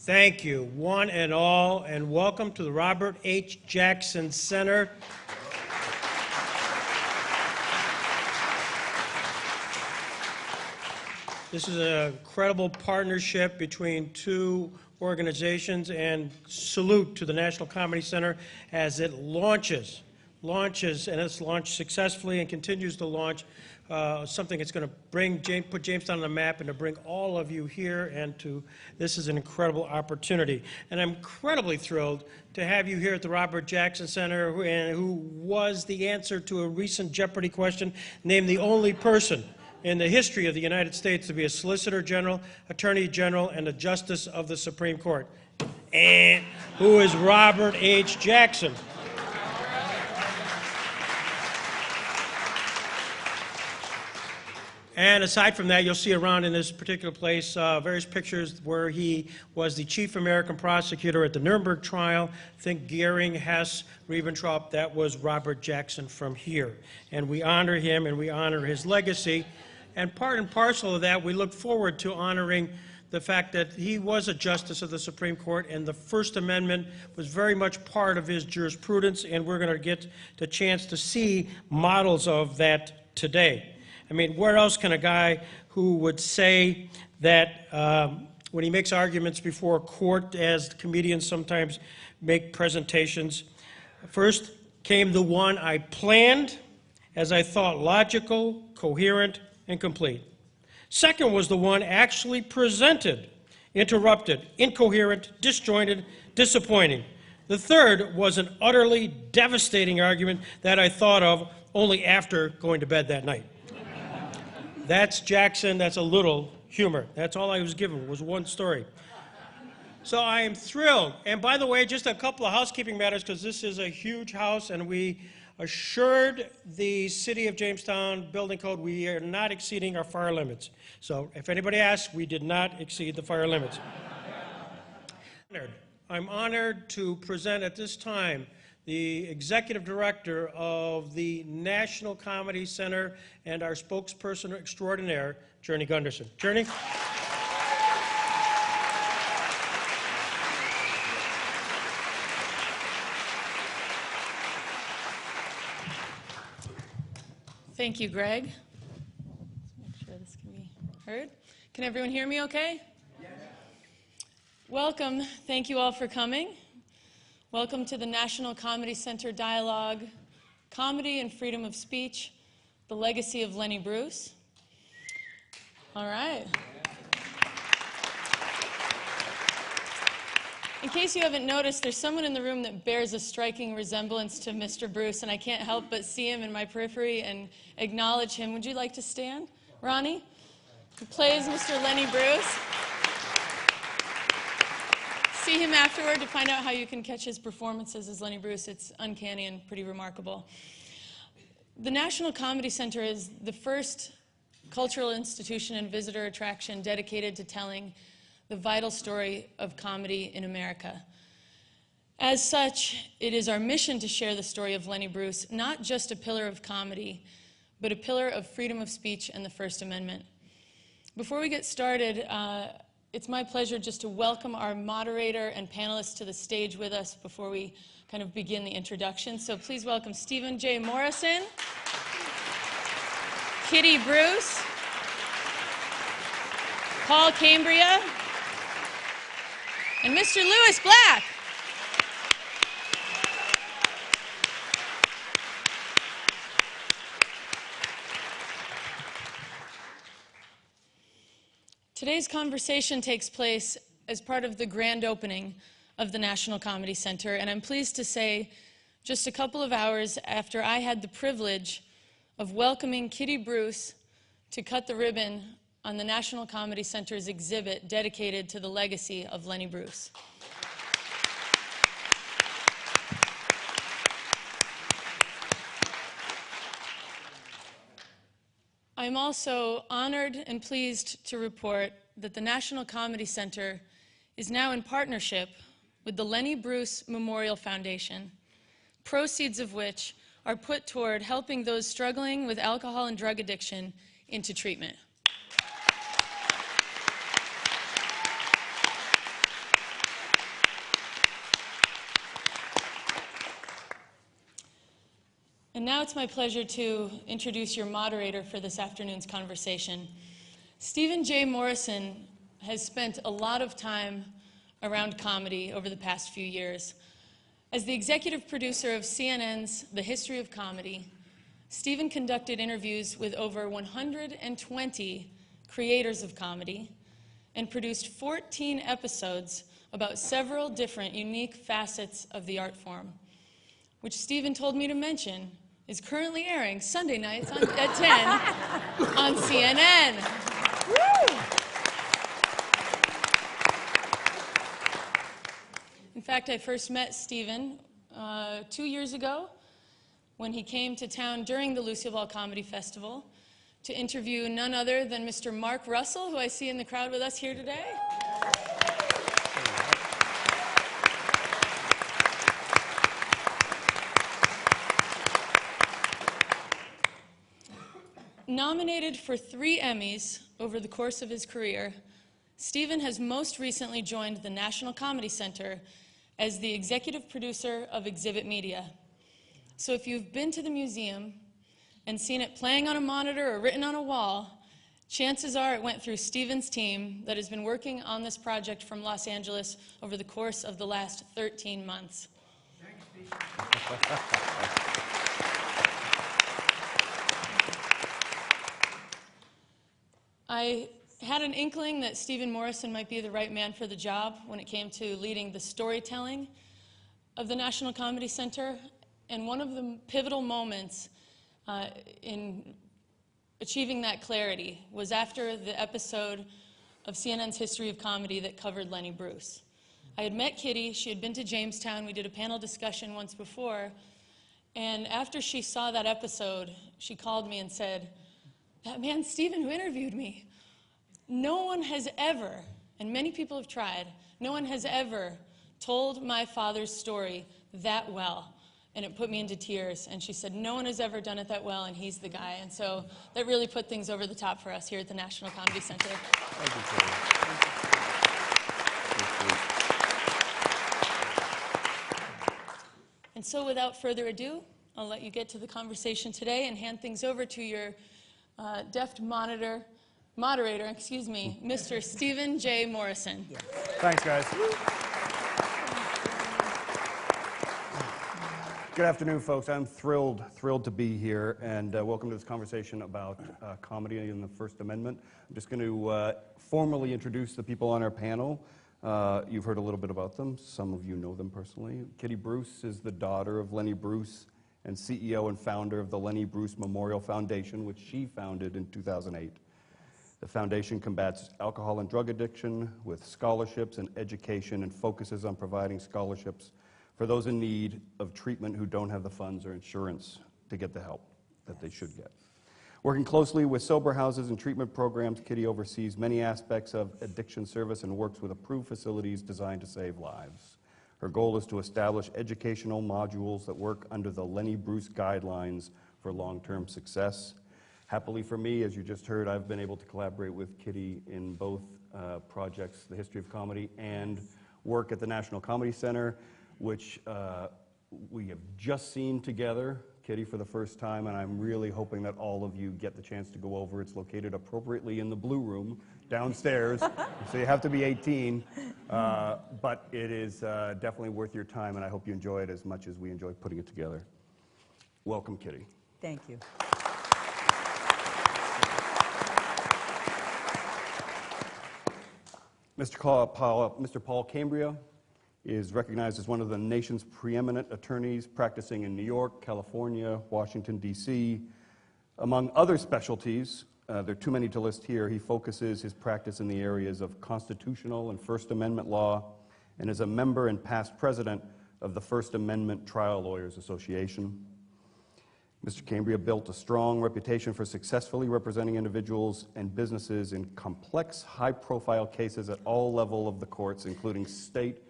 Thank you, one and all, and welcome to the Robert H. Jackson Center. This is an incredible partnership between two organizations, and salute to the National Comedy Center as it launches, and it's launched successfully and continues to launch something that's going to put Jamestown on the map and to bring all of you here, and this is an incredible opportunity. And I'm incredibly thrilled to have you here at the Robert Jackson Center, who was the answer to a recent Jeopardy question, named the only person in the history of the United States to be a Solicitor General, Attorney General, and a Justice of the Supreme Court. And who is Robert H. Jackson? And aside from that, you'll see around in this particular place various pictures where he was the chief American prosecutor at the Nuremberg trial. Think Goering, Hess, Ribbentrop. That was Robert Jackson from here. And we honor him and we honor his legacy. And part and parcel of that, we look forward to honoring the fact that he was a justice of the Supreme Court, and the First Amendment was very much part of his jurisprudence, and we're going to get the chance to see models of that today. I mean, where else can a guy who would say that when he makes arguments before a court, as comedians sometimes make presentations, first came the one I planned, as I thought logical, coherent, and complete. Second was the one actually presented, interrupted, incoherent, disjointed, disappointing. The third was an utterly devastating argument that I thought of only after going to bed that night. That's Jackson. That's a little humor. That's all I was given, was one story. So I am thrilled. And by the way, just a couple of housekeeping matters, because this is a huge house, and we assured the City of Jamestown building code we are not exceeding our fire limits. So if anybody asks, we did not exceed the fire limits. I'm honored to present at this time the Executive Director of the National Comedy Center and our spokesperson extraordinaire, Journey Gunderson. Journey? Thank you, Greg. Let's make sure this can be heard. Can everyone hear me okay? Yes. Welcome. Thank you all for coming. Welcome to the National Comedy Center Dialogue, Comedy and Freedom of Speech, the Legacy of Lenny Bruce. All right. In case you haven't noticed, there's someone in the room that bears a striking resemblance to Mr. Bruce, and I can't help but see him in my periphery and acknowledge him. Would you like to stand? Ronnie, who plays Mr. Lenny Bruce. See him afterward to find out how you can catch his performances as Lenny Bruce. It's uncanny and pretty remarkable. The National Comedy Center is the first cultural institution and visitor attraction dedicated to telling the vital story of comedy in America. As such, it is our mission to share the story of Lenny Bruce, not just a pillar of comedy, but a pillar of freedom of speech and the First Amendment. Before we get started, it's my pleasure just to welcome our moderator and panelists to the stage with us before we kind of begin the introduction. So please welcome Stephen J. Morrison, Kitty Bruce, Paul Cambria, and Mr. Lewis Black. Today's conversation takes place as part of the grand opening of the National Comedy Center, and I'm pleased to say just a couple of hours after I had the privilege of welcoming Kitty Bruce to cut the ribbon on the National Comedy Center's exhibit dedicated to the legacy of Lenny Bruce. I'm also honored and pleased to report that the National Comedy Center is now in partnership with the Lenny Bruce Memorial Foundation, proceeds of which are put toward helping those struggling with alcohol and drug addiction into treatment. it's my pleasure to introduce your moderator for this afternoon's conversation. Stephen J. Morrison has spent a lot of time around comedy over the past few years. As the executive producer of CNN's The History of Comedy, Stephen conducted interviews with over 120 creators of comedy and produced 14 episodes about several different unique facets of the art form, which Stephen told me to mention is currently airing Sunday nights at 10 on CNN. Woo! In fact, I first met Stephen 2 years ago when he came to town during the Lucille Ball Comedy Festival to interview none other than Mr. Mark Russell, who I see in the crowd with us here today. Nominated for 3 Emmys over the course of his career, Stephen has most recently joined the National Comedy Center as the executive producer of Exhibit Media. So if you've been to the museum and seen it playing on a monitor or written on a wall, chances are it went through Stephen's team that has been working on this project from Los Angeles over the course of the last 13 months. Thanks, Stephen. I had an inkling that Stephen Morrison might be the right man for the job when it came to leading the storytelling of the National Comedy Center, and one of the pivotal moments in achieving that clarity was after the episode of CNN's History of Comedy that covered Lenny Bruce. I had met Kitty. She had been to Jamestown. We did a panel discussion once before, and after she saw that episode, she called me and said, "That man Stephen who interviewed me, no one has ever, and many people have tried, no one has ever told my father's story that well." And it put me into tears. And she said, "No one has ever done it that well, and he's the guy." And so that really put things over the top for us here at the National Comedy Center. Thank you, Terry. And so without further ado, I'll let you get to the conversation today and hand things over to your deft moderator, Mr. Stephen J. Morrison. Yeah. Thanks, guys. Good afternoon, folks. I'm thrilled to be here, and welcome to this conversation about comedy and the First Amendment. I'm just going to formally introduce the people on our panel. You've heard a little bit about them. Some of you know them personally. Kitty Bruce is the daughter of Lenny Bruce and CEO and founder of the Lenny Bruce Memorial Foundation, which she founded in 2008. The foundation combats alcohol and drug addiction with scholarships and education and focuses on providing scholarships for those in need of treatment who don't have the funds or insurance to get the help that they should get. Working closely with sober houses and treatment programs, Kitty oversees many aspects of addiction service and works with approved facilities designed to save lives. Her goal is to establish educational modules that work under the Lenny Bruce guidelines for long-term success. Happily for me, as you just heard, I've been able to collaborate with Kitty in both projects, The History of Comedy and work at the National Comedy Center, which we have just seen together, Kitty, for the first time, and I'm really hoping that all of you get the chance to go over. It's located appropriately in the Blue Room downstairs, so you have to be 18, but it is definitely worth your time, and I hope you enjoy it as much as we enjoy putting it together. Welcome, Kitty. Thank you. Mr. Paul Cambria is recognized as one of the nation's preeminent attorneys practicing in New York, California, Washington, D.C. Among other specialties, there are too many to list here, he focuses his practice in the areas of constitutional and First Amendment law and is a member and past president of the First Amendment Trial Lawyers Association. Mr. Cambria built a strong reputation for successfully representing individuals and businesses in complex, high-profile cases at all levels of the courts, including state,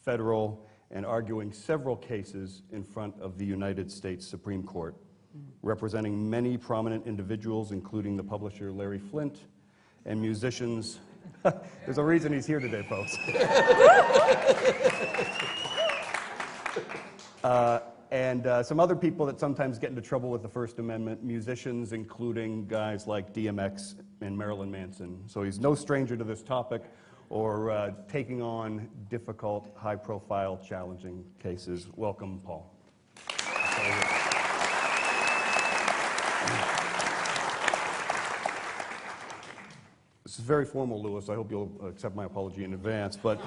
federal, and arguing several cases in front of the United States Supreme Court, representing many prominent individuals, including the publisher Larry Flynt and musicians. There's a reason he's here today, folks. And some other people that sometimes get into trouble with the First Amendment, musicians, including guys like DMX and Marilyn Manson. So he's no stranger to this topic or taking on difficult, high-profile, challenging cases. Welcome, Paul. This is very formal, Louis. I hope you'll accept my apology in advance, but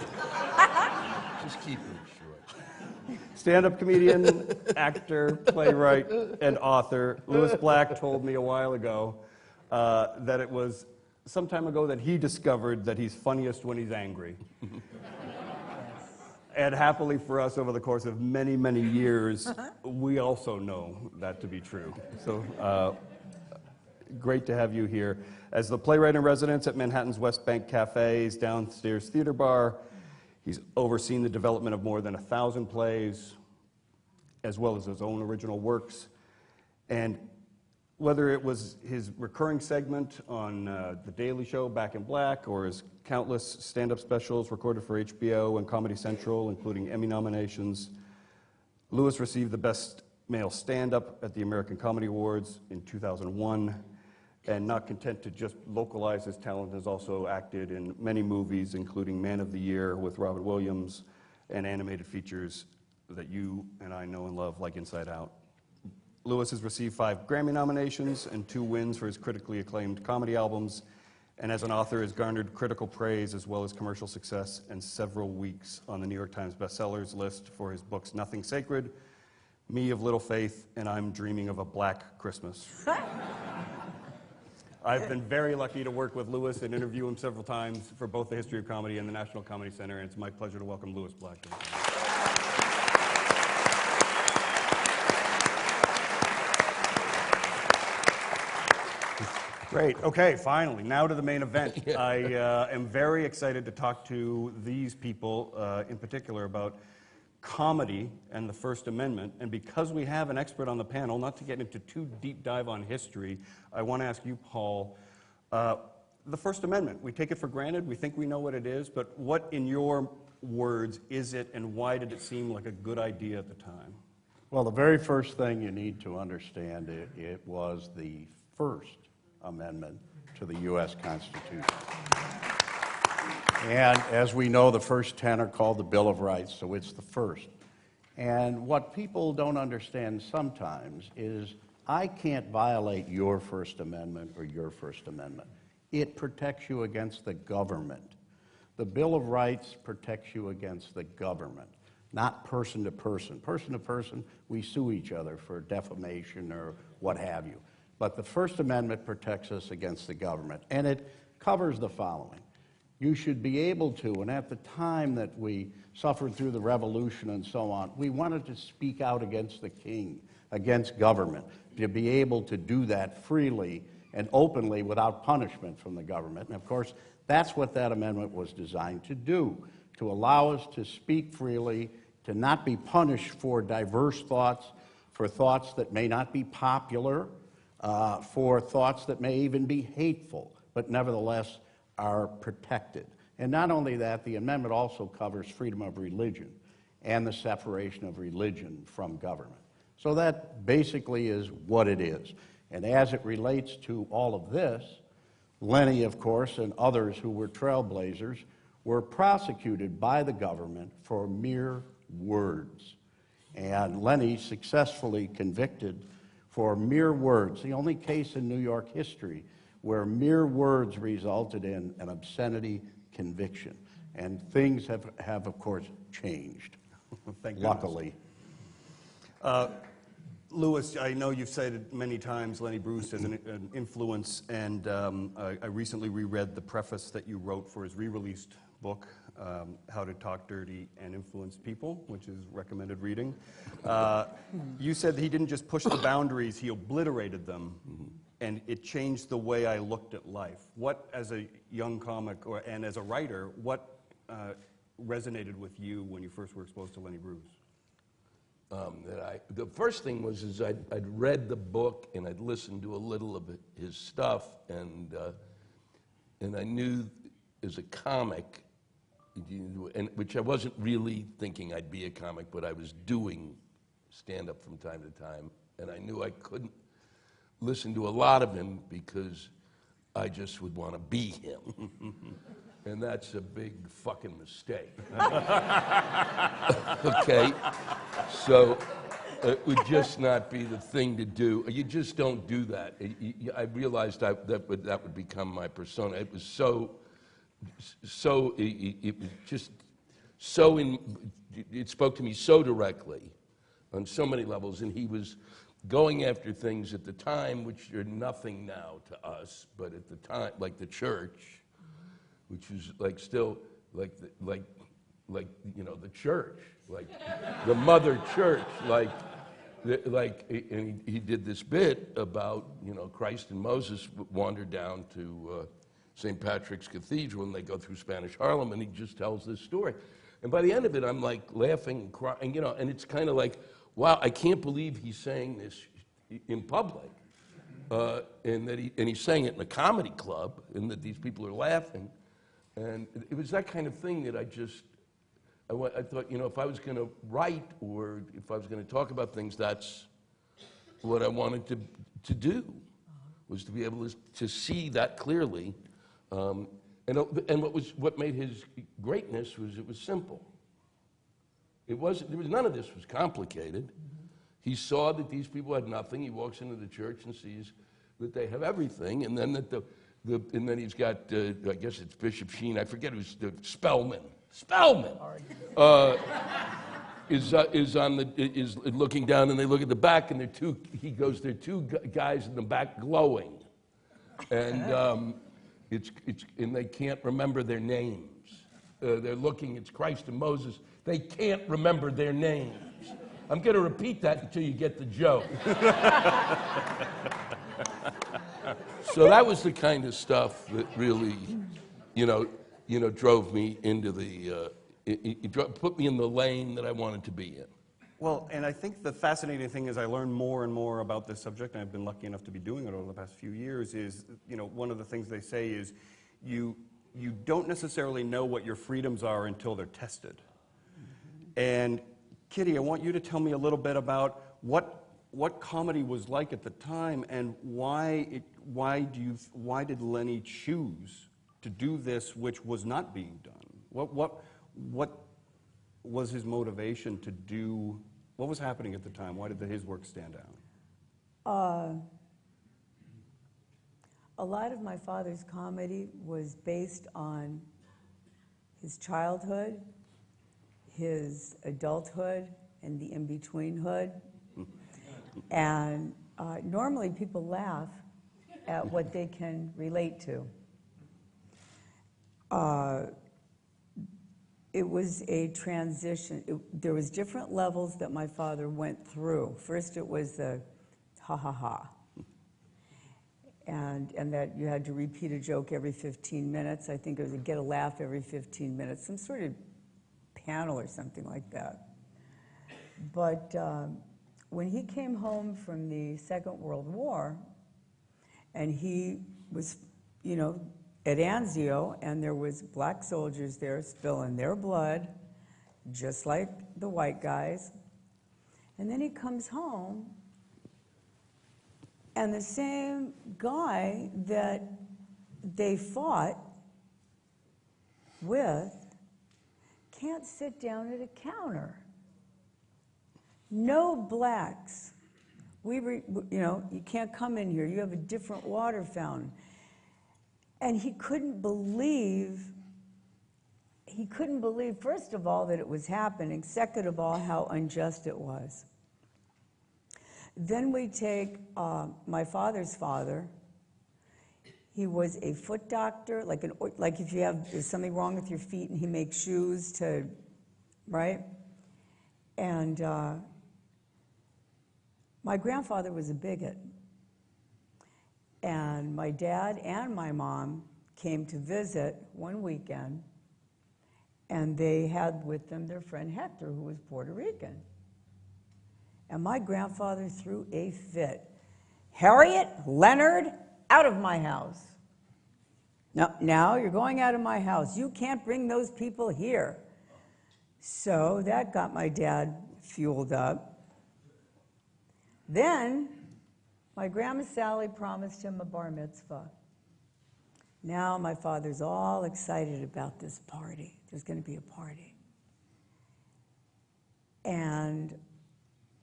Just keep it short. stand-up comedian, actor, playwright, and author Louis Black told me a while ago that it was some time ago that he discovered that he's funniest when he's angry. And happily for us, over the course of many, many years, we also know that to be true. So great to have you here. As the playwright in residence at Manhattan's West Bank Cafe's downstairs theater bar, he's overseen the development of more than 1,000 plays, as well as his own original works. And whether it was his recurring segment on The Daily Show, Back in Black, or his countless stand-up specials recorded for HBO and Comedy Central, including Emmy nominations, Louis received the Best Male Stand-Up at the American Comedy Awards in 2001, and not content to just localize his talent, has also acted in many movies, including Man of the Year with Robin Williams, and animated features that you and I know and love, like Inside Out. Louis has received 5 Grammy nominations and 2 wins for his critically acclaimed comedy albums, and as an author has garnered critical praise as well as commercial success and several weeks on the New York Times bestsellers list for his books Nothing Sacred, Me of Little Faith, and I'm Dreaming of a Black Christmas. I've been very lucky to work with Louis and interview him several times for both the History of Comedy and the National Comedy Center, and it's my pleasure to welcome Louis Black. Great. Okay, finally, now to the main event. I am very excited to talk to these people, in particular, about comedy and the First Amendment. And because we have an expert on the panel, not to get into too deep dive on history, I want to ask you, Paul, the First Amendment. We take it for granted. We think we know what it is. But what, in your words, is it, and why did it seem like a good idea at the time? Well, the very first thing you need to understand, it was the First Amendment to the U.S. Constitution. And as we know, the first 10 are called the Bill of Rights, so it's the first. And what people don't understand sometimes is I can't violate your First Amendment or your First Amendment. It protects you against the government. The Bill of Rights protects you against the government, not person to person. Person to person, we sue each other for defamation or what have you. But the First Amendment protects us against the government, and it covers the following. You should be able to, and at the time that we suffered through the revolution and so on, we wanted to speak out against the king, against government, to be able to do that freely and openly without punishment from the government. And of course, that's what that amendment was designed to do, to allow us to speak freely, to not be punished for diverse thoughts, for thoughts that may not be popular, for thoughts that may even be hateful, but nevertheless are protected. And not only that, the amendment also covers freedom of religion and the separation of religion from government. So that basically is what it is. And as it relates to all of this, Lenny, of course, and others who were trailblazers were prosecuted by the government for mere words. And Lenny successfully convicted for mere words, the only case in New York history where mere words resulted in an obscenity conviction. And things have of course, changed, luckily. Louis, I know you've cited many times Lenny Bruce as an influence, and I recently reread the preface that you wrote for his re-released book, How to Talk Dirty and Influence People, which is recommended reading. You said that he didn't just push the boundaries, he obliterated them, and it changed the way I looked at life. What, as a young comic and as a writer, what resonated with you when you first were exposed to Lenny Bruce? The first thing was I'd read the book and I'd listened to a little of his stuff, and I knew as a comic, which I wasn't really thinking I'd be a comic, but I was doing stand-up from time to time, and I knew I couldn't listen to a lot of him because I just would want to be him. And that's a big fucking mistake. Okay? So it would just not be the thing to do. You just don't do that. I realized that would become my persona. It was it was just so it spoke to me so directly on so many levels, and he was going after things at the time which are nothing now to us, but at the time, like the church, which is like still like you know, the church, like the mother church, and he did this bit about, you know, Christ and Moses wandered down to St. Patrick's Cathedral, and they go through Spanish Harlem, and he just tells this story. And by the end of it, I'm like laughing and crying, you know, and it's kind of like, wow, I can't believe he's saying this in public, and he's saying it in a comedy club, and that these people are laughing, and it was that kind of thing that I thought, you know, if I was going to write or if I was going to talk about things, that's what I wanted to do, was to be able to see that clearly. And what made his greatness was it was simple. There was none of this was complicated. He saw that these people had nothing. He walks into the church and sees that they have everything, and then and then he's got I guess it's Bishop Sheen. I forget who's the Spellman. Is looking down, and they look at the back, and there are two guys in the back glowing, and and they can't remember their names. They're looking, it's Christ and Moses. They can't remember their names. I'm going to repeat that until you get the joke. So that was the kind of stuff that really, drove me into put me in the lane that I wanted to be in. Well, and I think the fascinating thing is I learn more and more about this subject, and I've been lucky enough to be doing it over the past few years, is, one of the things they say is you don't necessarily know what your freedoms are until they're tested. And Kitty, I want you to tell me a little bit about what comedy was like at the time, and why did Lenny choose to do this, which was not being done? What was his motivation to do? What was happening at the time? Why did his work stand out? A lot of my father's comedy was based on his childhood, his adulthood, and the in-between-hood. And normally people laugh at what they can relate to. It was a transition. There was different levels that my father went through. First it was the ha-ha-ha. And that you had to repeat a joke every 15 minutes. I think it was a get a laugh every 15 minutes, some sort of panel or something like that. But when he came home from the Second World War, and he was, at Anzio, and there was black soldiers there spilling their blood, just like the white guys. And then he comes home, and the same guy that they fought with can't sit down at a counter. No blacks. You can't come in here. You have a different water fountain. And he couldn't believe, first of all, that it was happening. Second of all, how unjust it was. Then we take my father's father. He was a foot doctor, like if there's something wrong with your feet, and he makes shoes to, right? And my grandfather was a bigot. And my dad and my mom came to visit one weekend, and they had with them their friend Hector, who was Puerto Rican. And my grandfather threw a fit. Harriet, Leonard, out of my house. Now you're going out of my house. You can't bring those people here. So that got my dad fueled up. Then, my Grandma Sally promised him a bar mitzvah. Now my father's all excited about this party. There's going to be a party. And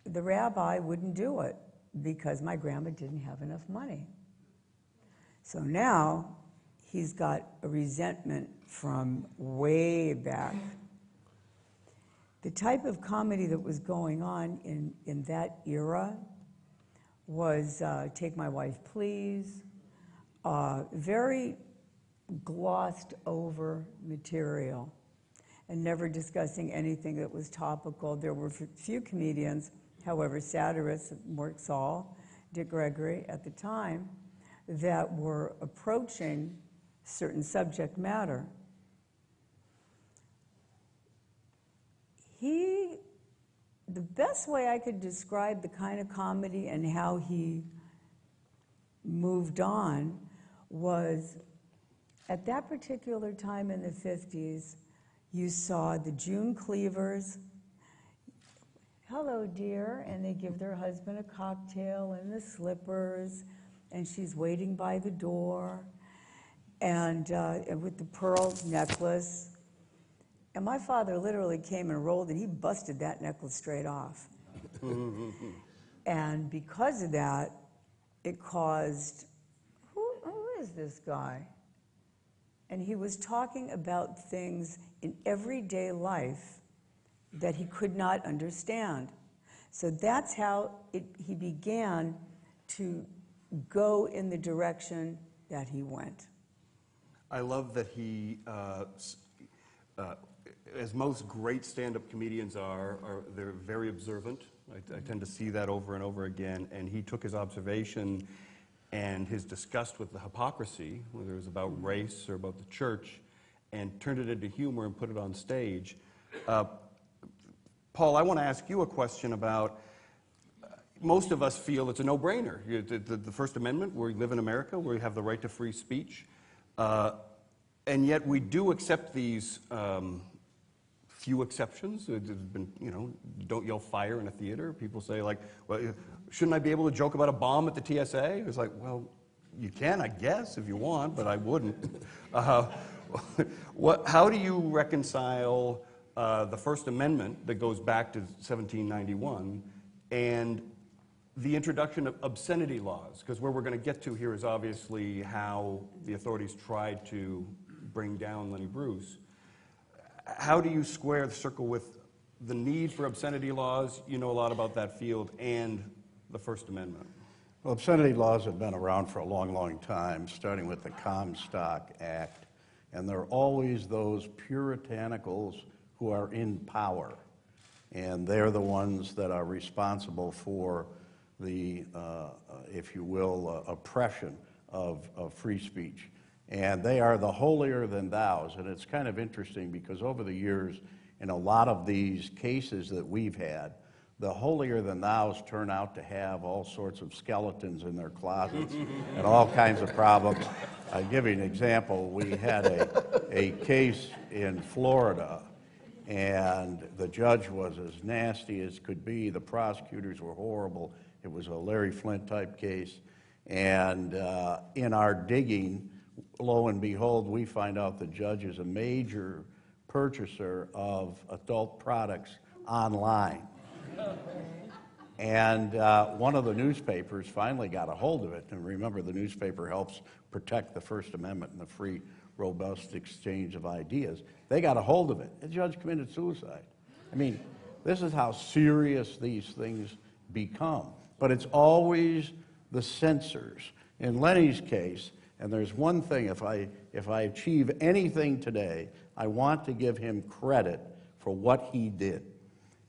the rabbi wouldn't do it because my grandma didn't have enough money. So now he's got a resentment from way back. The type of comedy that was going on in that era was Take My Wife, Please, very glossed over material and never discussing anything that was topical. There were few comedians, however, satirists, Mort Saul, Dick Gregory at the time, that were approaching certain subject matter. The best way I could describe the kind of comedy and how he moved on was at that particular time in the 50s, you saw the June Cleavers, hello dear, and they give their husband a cocktail and the slippers, and she's waiting by the door, and with the pearl necklace. And my father literally came and rolled, and he busted that necklace straight off. And because of that, it caused, who is this guy? And he was talking about things in everyday life that he could not understand. So that's how he began to go in the direction that he went. I love that he, as most great stand-up comedians they're very observant. I tend to see that over and over again. And he took his observation and his disgust with the hypocrisy, whether it was about race or about the church, and turned it into humor and put it on stage. Paul, I want to ask you a question about, most of us feel it's a no-brainer. The First Amendment, we live in America, where we have the right to free speech, and yet we do accept these few exceptions. There's been, don't yell fire in a theater. People say, like, well, shouldn't I be able to joke about a bomb at the TSA? It's like, well, you can, I guess, if you want, but I wouldn't. How do you reconcile the First Amendment that goes back to 1791 and the introduction of obscenity laws? Because where we're going to get to here is obviously how the authorities tried to bring down Lenny Bruce. How do you square the circle with the need for obscenity laws? You know a lot about that field, and the First Amendment. Well, obscenity laws have been around for a long, long time, starting with the Comstock Act, and there are always those puritanicals who are in power, and they're the ones that are responsible for the, if you will, oppression of free speech. And they are the holier than thous. And it's kind of interesting because over the years, in a lot of these cases that we've had, the holier than thous turn out to have all sorts of skeletons in their closets and all kinds of problems. I'll give you an example. We had a case in Florida, and the judge was as nasty as could be. The prosecutors were horrible. It was a Larry Flint type case. And in our digging, lo and behold, we find out the judge is a major purchaser of adult products online. And one of the newspapers finally got a hold of it. And remember, the newspaper helps protect the First Amendment and the free, robust exchange of ideas. They got a hold of it. The judge committed suicide. I mean, this is how serious these things become. But it's always the censors. In Lenny's case, and there's one thing, if I achieve anything today, I want to give him credit for what he did.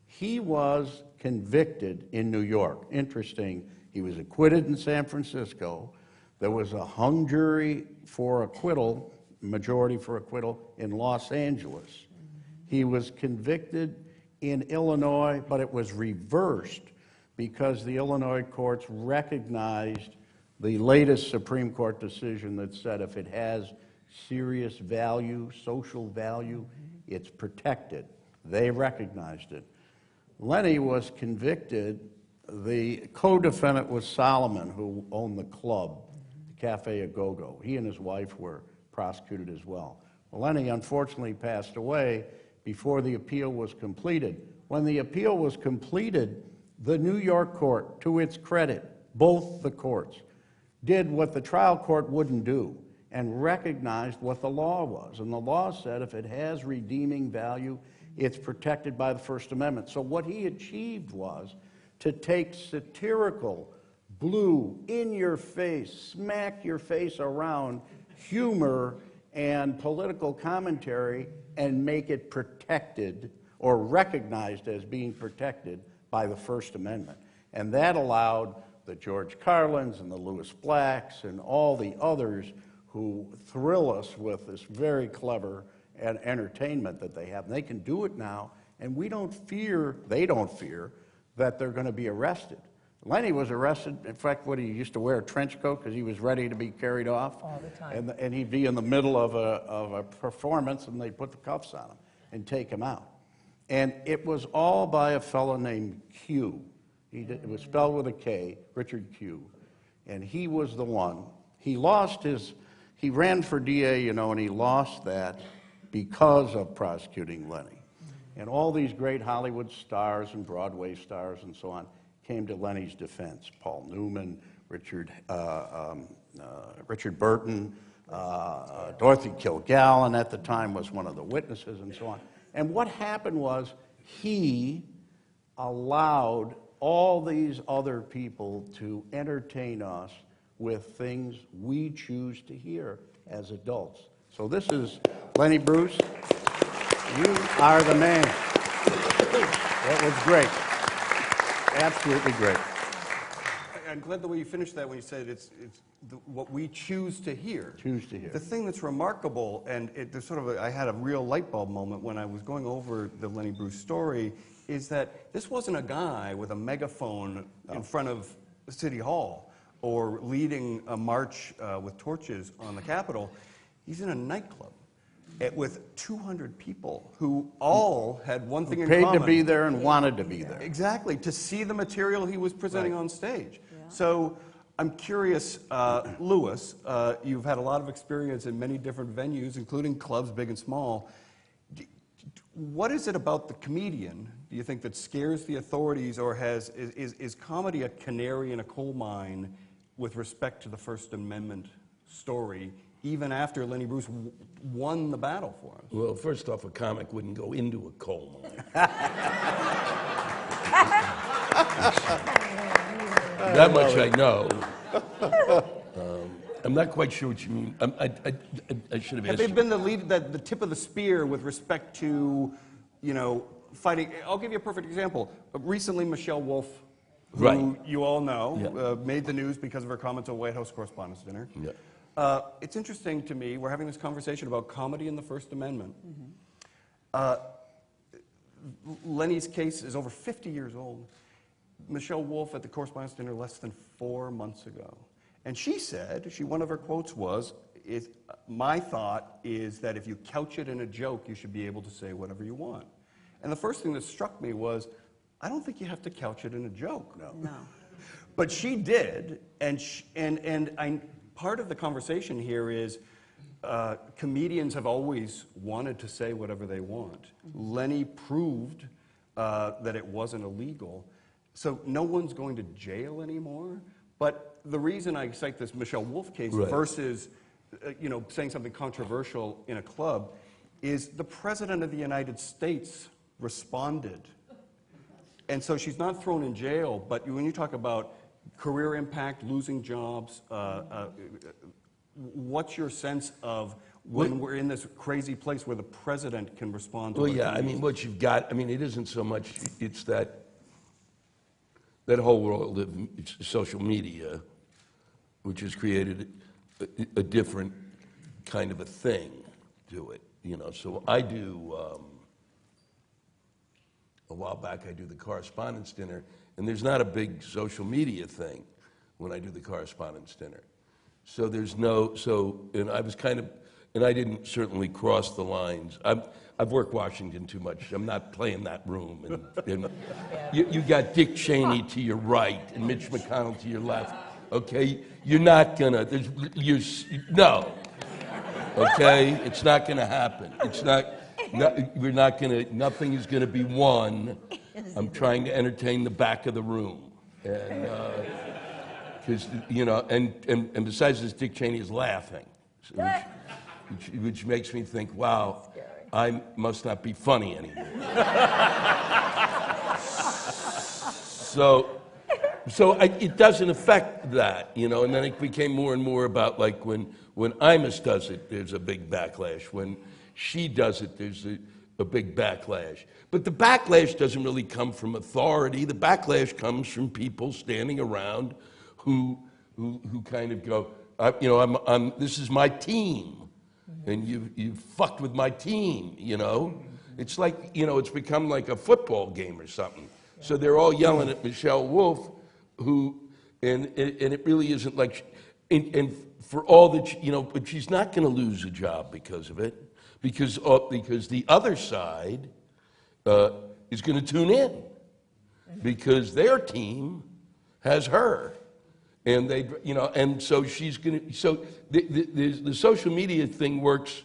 He was convicted in New York. Interesting, he was acquitted in San Francisco. There was a hung jury for acquittal, majority for acquittal, in Los Angeles. He was convicted in Illinois, but it was reversed because the Illinois courts recognized the latest Supreme Court decision that said if it has serious value, social value, it's protected. They recognized it. Lenny was convicted The co-defendant was Solomon, who owned the club, the Cafe A Go-Go. He and his wife were prosecuted as well. Well, Lenny unfortunately passed away before the appeal was completed. When the appeal was completed, the New York court, to its credit, both the courts, did what the trial court wouldn't do and recognized what the law was. And the law said if it has redeeming value, it's protected by the First Amendment. So what he achieved was to take satirical, blue, in-your-face, smack-your-face around humor and political commentary and make it protected or recognized as being protected by the First Amendment. And that allowed the George Carlins and the Louis Blacks and all the others who thrill us with this very clever and entertainment that they have. And they can do it now, and we don't fear, they don't fear, that they're going to be arrested. Lenny was arrested. In fact, he used to wear a trench coat because he was ready to be carried off. All the time. And he'd be in the middle of a performance, and they'd put the cuffs on him and take him out. And it was all by a fellow named Q. It was spelled with a K, Richard Q. And he was the one. He ran for DA, and he lost that because of prosecuting Lenny. And all these great Hollywood stars and Broadway stars and so on came to Lenny's defense. Paul Newman, Richard Burton, Dorothy Kilgallen at the time was one of the witnesses and so on. And what happened was he allowed all these other people to entertain us with things we choose to hear as adults. So this is Lenny Bruce. You are the man. That was great. Absolutely great. I'm glad the way you finished that when you said it's what we choose to hear. Choose to hear. The thing that's remarkable, and there's I had a real light bulb moment when I was going over the Lenny Bruce story, is that this wasn't a guy with a megaphone in front of City Hall or leading a march with torches on the Capitol. He's in a nightclub with 200 people who all had one thing in common. Paid to be there and wanted to be there. Exactly, to see the material he was presenting on stage. Yeah. So I'm curious, Louis, you've had a lot of experience in many different venues, including clubs, big and small. What is it about the comedian, do you think, that scares the authorities, or is comedy a canary in a coal mine with respect to the First Amendment story, even after Lenny Bruce won the battle for us? Well, first off, a comic wouldn't go into a coal mine. That much I know. I'm not quite sure what you mean. I should have Have asked they you. been the tip of the spear with respect to, fighting? I'll give you a perfect example. Recently, Michelle Wolf, who Right. you all know, Yeah. made the news because of her comments at White House Correspondents' Dinner. Yeah. It's interesting to me, we're having this conversation about comedy and the First Amendment. Lenny's case is over 50 years old. Michelle Wolf at the Correspondents' Dinner less than 4 months ago. And she said, one of her quotes was, my thought is that if you couch it in a joke, you should be able to say whatever you want. And the first thing that struck me was, I don't think you have to couch it in a joke. No. But she did, and part of the conversation here is comedians have always wanted to say whatever they want. Lenny proved that it wasn't illegal. So no one's going to jail anymore. But the reason I cite this Michelle Wolf case Right. versus saying something controversial in a club is the President of the United States responded. And so she's not thrown in jail, but when you talk about career impact, losing jobs, what's your sense of when we're in this crazy place where the president can respond to Well, what yeah, he I mean, what you've got, it isn't so much, it's that whole world of social media, which has created a different kind of a thing to it, So I do, a while back, I do the Correspondents' Dinner, and there's not a big social media thing when I do the Correspondents' Dinner. So there's and I was kind of, and I didn't certainly cross the lines. I've worked Washington too much. I'm not playing that room. And you got Dick Cheney to your right and Mitch McConnell to your left. Okay, you're not gonna. No. Okay, it's not gonna happen. It's not. We're not gonna. Nothing is gonna be won. I'm trying to entertain the back of the room, and because and besides this, Dick Cheney is laughing, which makes me think, wow, I must not be funny anymore. It doesn't affect that, and then it became more and more about like when Imus does it, there's a big backlash. When she does it, there's a big backlash. But the backlash doesn't really come from authority. The backlash comes from people standing around who kind of go, this is my team, and you fucked with my team, It's like, it's become like a football game or something. So they're all yelling at Michelle Wolf, and it really isn't like, and for all that, but she's not going to lose a job because of it, because the other side is going to tune in, because their team has her. And and so she's going to. So the social media thing works.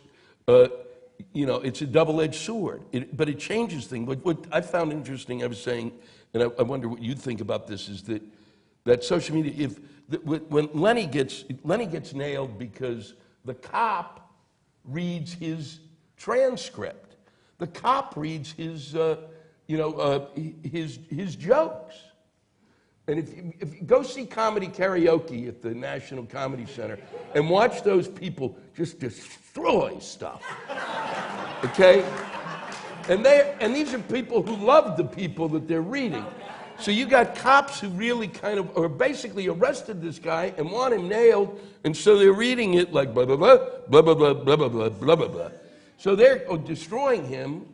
It's a double-edged sword, but it changes things. What I found interesting, I was saying, and I wonder what you think about this, is that social media. When Lenny gets nailed because the cop reads his transcript, the cop reads his jokes. And if you go see comedy karaoke at the National Comedy Center and watch those people just destroy stuff, okay? And these are people who love the people that they're reading. So you got cops who really kind of are basically arrested this guy and want him nailed, and so they're reading it like blah blah blah blah blah blah blah blah blah blah blah blah. So they're destroying him.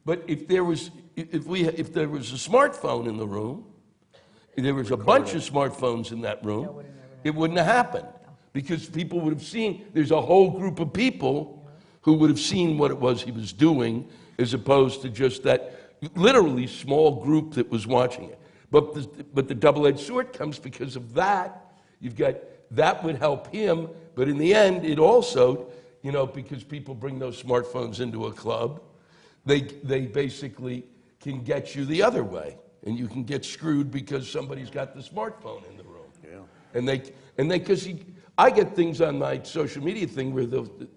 But if there was a smartphone in the room, there was a bunch of smartphones in that room, it wouldn't have happened. Because people would have seen, there's a whole group of people who would have seen what it was he was doing, as opposed to just that literally small group that was watching it. But the double-edged sword comes because of that. You've got, that would help him, but in the end, it also, because people bring those smartphones into a club, they basically can get you the other way. And you can get screwed because somebody's got the smartphone in the room. Yeah. And because I get things on my social media thing where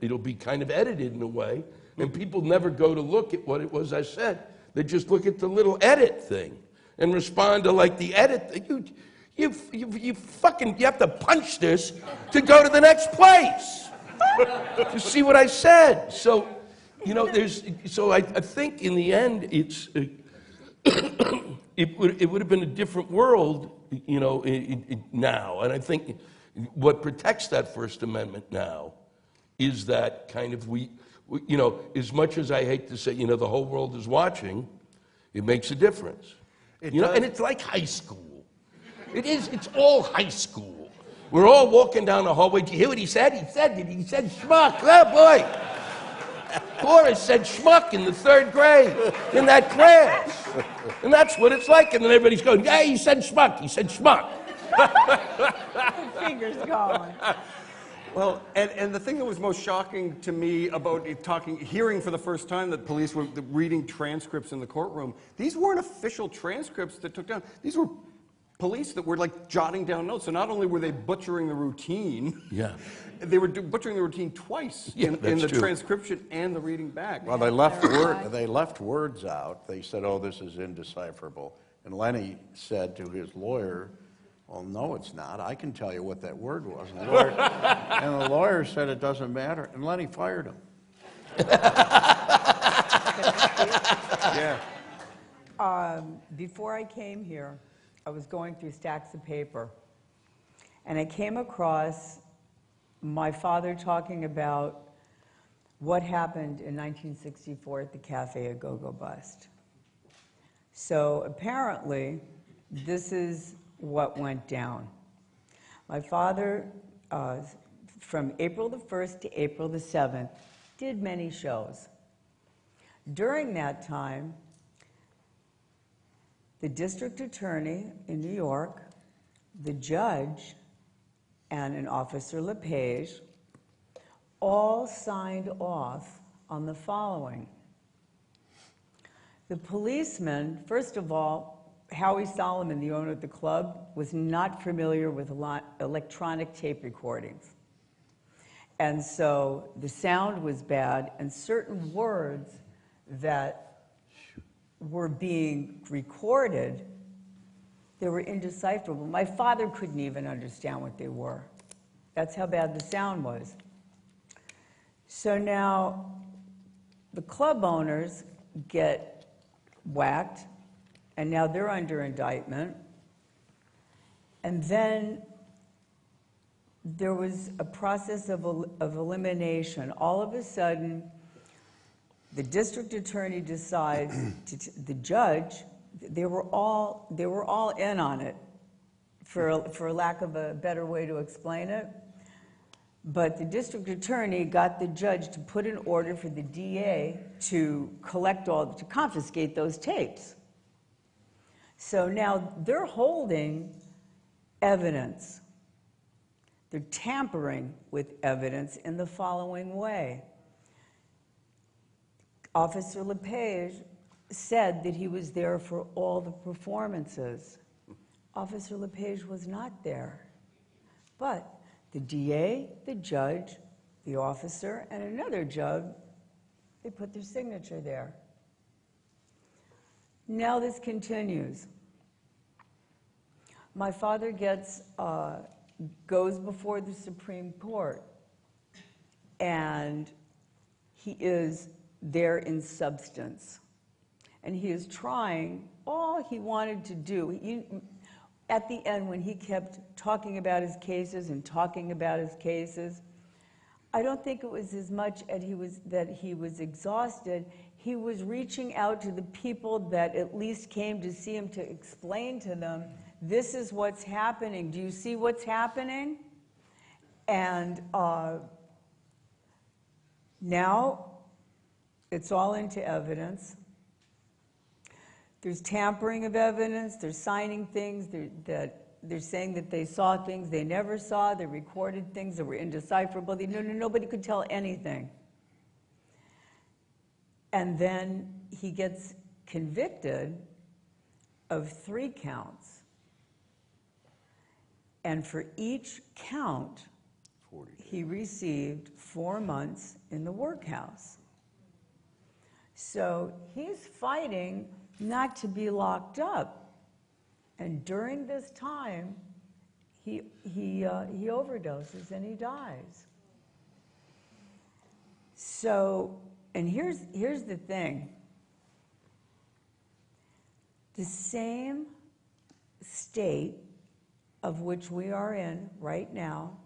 it'll be kind of edited in a way, and people never go to look at what it was I said. They just look at the little edit thing and respond to like the edit thing. You have to punch this to go to the next place to see what I said. So, I think in the end it's. It would have been a different world, now. And I think what protects that First Amendment now is that kind of as much as I hate to say, the whole world is watching, it makes a difference. And it's like high school. It is. It's all high school. We're all walking down the hallway. Did you hear what he said? He said schmuck. Oh, boy. Boris said schmuck in the 3rd grade in that class. And that's what it's like. And then everybody's going, yeah, he said schmuck. He said schmuck. Fingers going. Well, and the thing that was most shocking to me about hearing for the first time that police were reading transcripts in the courtroom, these weren't official transcripts that took down. These were police that were like jotting down notes. So not only were they butchering the routine, they were butchering the routine twice in the transcription and the reading back. Well, they left words out. They said, "Oh, this is indecipherable," and Lenny said to his lawyer, "Well, no, it's not. I can tell you what that word was." And the lawyer said it doesn't matter, and Lenny fired him. Yeah. Before I came here, I was going through stacks of paper, and I came across my father talking about what happened in 1964 at the Cafe A Go-Go bust. So apparently, this is what went down. My father from April the 1st to April the 7th, did many shows. During that time, the district attorney in New York, the judge, and an Officer LePage all signed off on the following. The policeman, first of all, Howie Solomon, the owner of the club, was not familiar with electronic tape recordings. And so the sound was bad, and certain words that were being recorded, they were indecipherable. My father couldn't even understand what they were. That's how bad the sound was. So now the club owners get whacked, and now they're under indictment. And then there was a process of elimination. All of a sudden, the district attorney decides, the judge, they were all in on it, for lack of a better way to explain it. But the district attorney got the judge to put an order for the DA to to confiscate those tapes. So now they're holding evidence. They're tampering with evidence in the following way. Officer LePage said that he was there for all the performances. Officer LePage was not there. But the DA, the judge, the officer, and another judge, they put their signature there. Now this continues. My father goes before the Supreme Court, and he is there in substance. And he is trying all he wanted to do. At the end, when he kept talking about his cases and talking about his cases, I don't think it was as much that he was exhausted. He was reaching out to the people that at least came to see him to explain to them, this is what's happening. Do you see what's happening? And now it's all into evidence. There's tampering of evidence. They're signing things they're saying that they saw things they never saw. They recorded things that were indecipherable. Nobody could tell anything. And then he gets convicted of 3 counts. And for each count, he received 4 months in the workhouse. So he's fighting not to be locked up. And during this time, he overdoses and he dies. So, and here's the thing. The same state of which we are in right now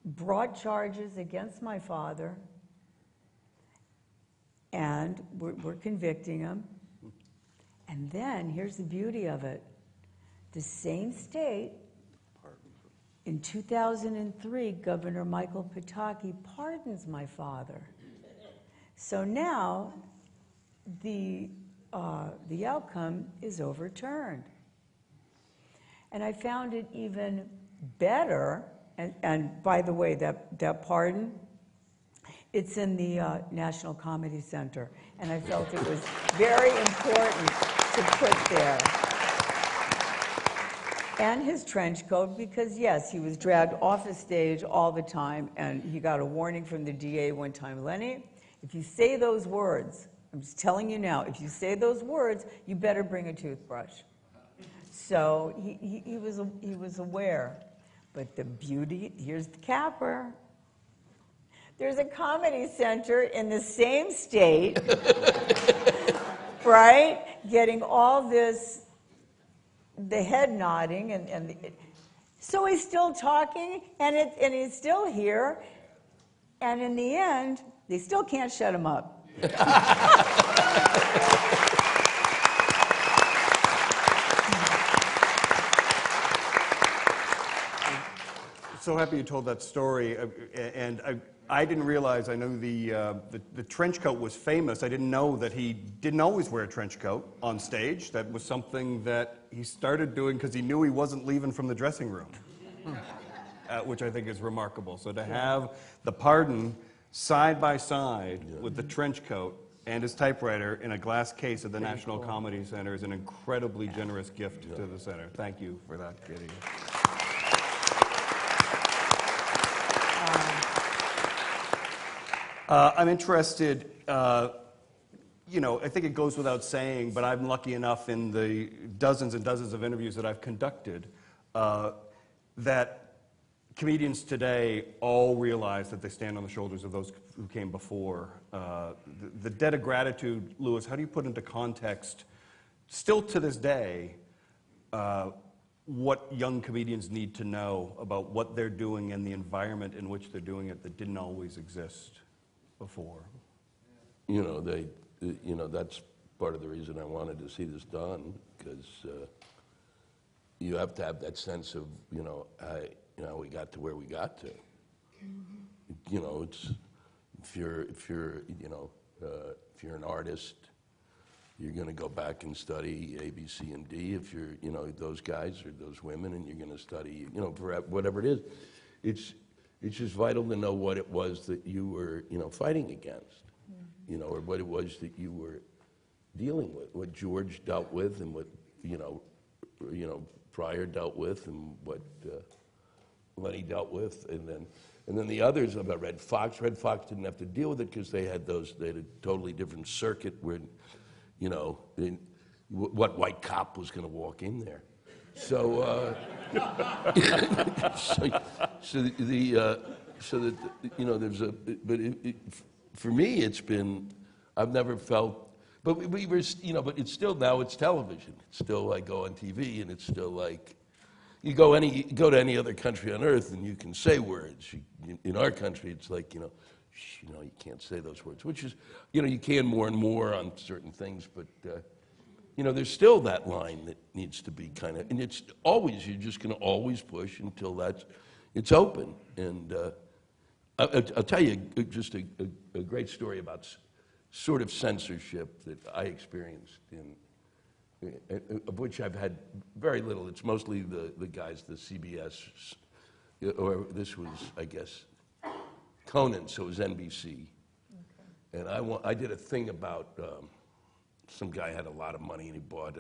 brought charges against my father, and we're convicting him. And then, here's the beauty of it. The same state, in 2003, Governor Michael Pataki pardons my father. So now, the outcome is overturned. And I found it even better, and by the way, that pardon, it's in the National Comedy Center, and I felt it was very important to put there. And his trench coat, because yes, he was dragged off the stage all the time, and he got a warning from the DA one time, Lenny, if you say those words, I'm just telling you now, if you say those words, you better bring a toothbrush. So he was aware. But the beauty, here's the capper. There's a comedy center in the same state, right? Getting all this, the head nodding, so he's still talking, and he's still here, and in the end, they still can't shut him up. so happy you told that story, and I didn't realize, I know the trench coat was famous. I didn't know that he didn't always wear a trench coat on stage. That was something that he started doing because he knew he wasn't leaving from the dressing room, which I think is remarkable. So to have the Pardon side by side with the trench coat and his typewriter in a glass case at the National Comedy Center is an incredibly generous gift to the center. Thank you for that, Kitty. I'm interested, you know, I think it goes without saying, but I'm lucky enough in the dozens and dozens of interviews that I've conducted that comedians today all realize that they stand on the shoulders of those who came before. The debt of gratitude, Louis, how do you put into context, still to this day, what young comedians need to know about what they're doing and the environment in which they're doing it that didn't always exist before? You know, that's part of the reason I wanted to see this done, because you have to have that sense of, you know, we got to where we got to. You know, it's if you're an artist, you're going to go back and study A, B, C, and D. If you're, you know, those guys or those women, and you're going to study, you know, for whatever it is, it's just vital to know what it was that you were, you know, fighting against, you know, or what it was that you were dealing with, what George dealt with, and what, you know, Pryor dealt with, and what Lenny dealt with, and then the others about Red Fox. Red Fox didn't have to deal with it because they had a totally different circuit where, you know, what white cop was going to walk in there. So, you know, there's but for me, it's been, I've never felt, but we were, you know, but it's still, now it's television. It's still, I go on TV, and it's still like, you go to any other country on earth, and you can say words. In our country, it's like, you know, you can't say those words, which is, you know, you can more and more on certain things, but, you know, there's still that line that needs to be kind of, and it's always, you're just going to always push until it's open. And I'll tell you just a great story about sort of censorship that I experienced of which I've had very little. It's mostly the guys, the CBS, or this was, I guess, Conan, so it was NBC. Okay. And I did a thing about some guy had a lot of money, and he bought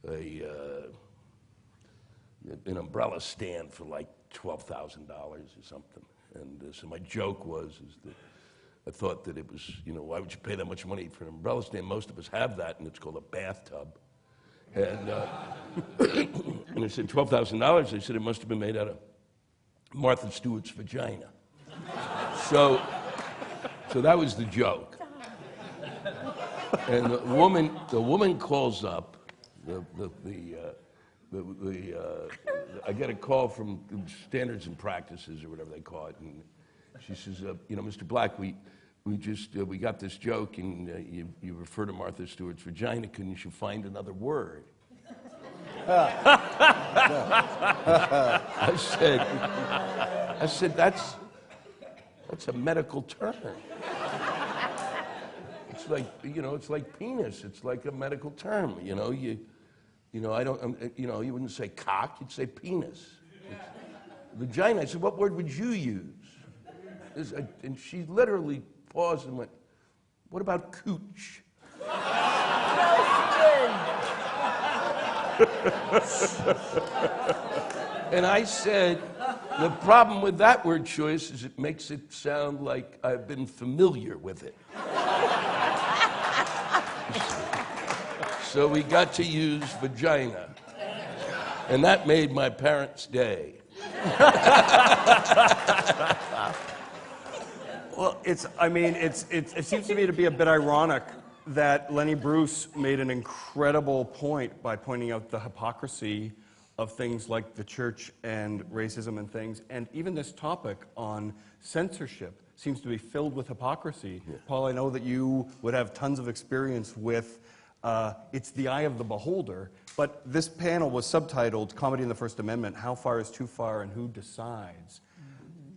an umbrella stand for like $12,000 or something. And so my joke was that I thought that it was, you know, why would you pay that much money for an umbrella stand? Most of us have that, and it's called a bathtub. And, and I said, $12,000? They said it must have been made out of Martha Stewart's vagina. So that was the joke. And the woman calls up, I get a call from Standards and Practices, or whatever they call it, and she says, you know, Mr. Black, we got this joke, and you refer to Martha Stewart's vagina. Couldn't you find another word? I said that's a medical term. It's like, you know, it's like penis. It's like a medical term. You know, you wouldn't say cock. You'd say penis. Vagina. I said, what word would you use? And she literally paused and went, what about cooch? And I said, the problem with that word choice is it makes it sound like I've been familiar with it. So we got to use vagina. And that made my parents' day. Well, it seems to me to be a bit ironic that Lenny Bruce made an incredible point by pointing out the hypocrisy of things like the church and racism and things, and even this topic on censorship seems to be filled with hypocrisy. Yeah. Paul, I know that you would have tons of experience with it's the eye of the beholder, But this panel was subtitled Comedy in the First Amendment, How Far is Too Far and Who Decides?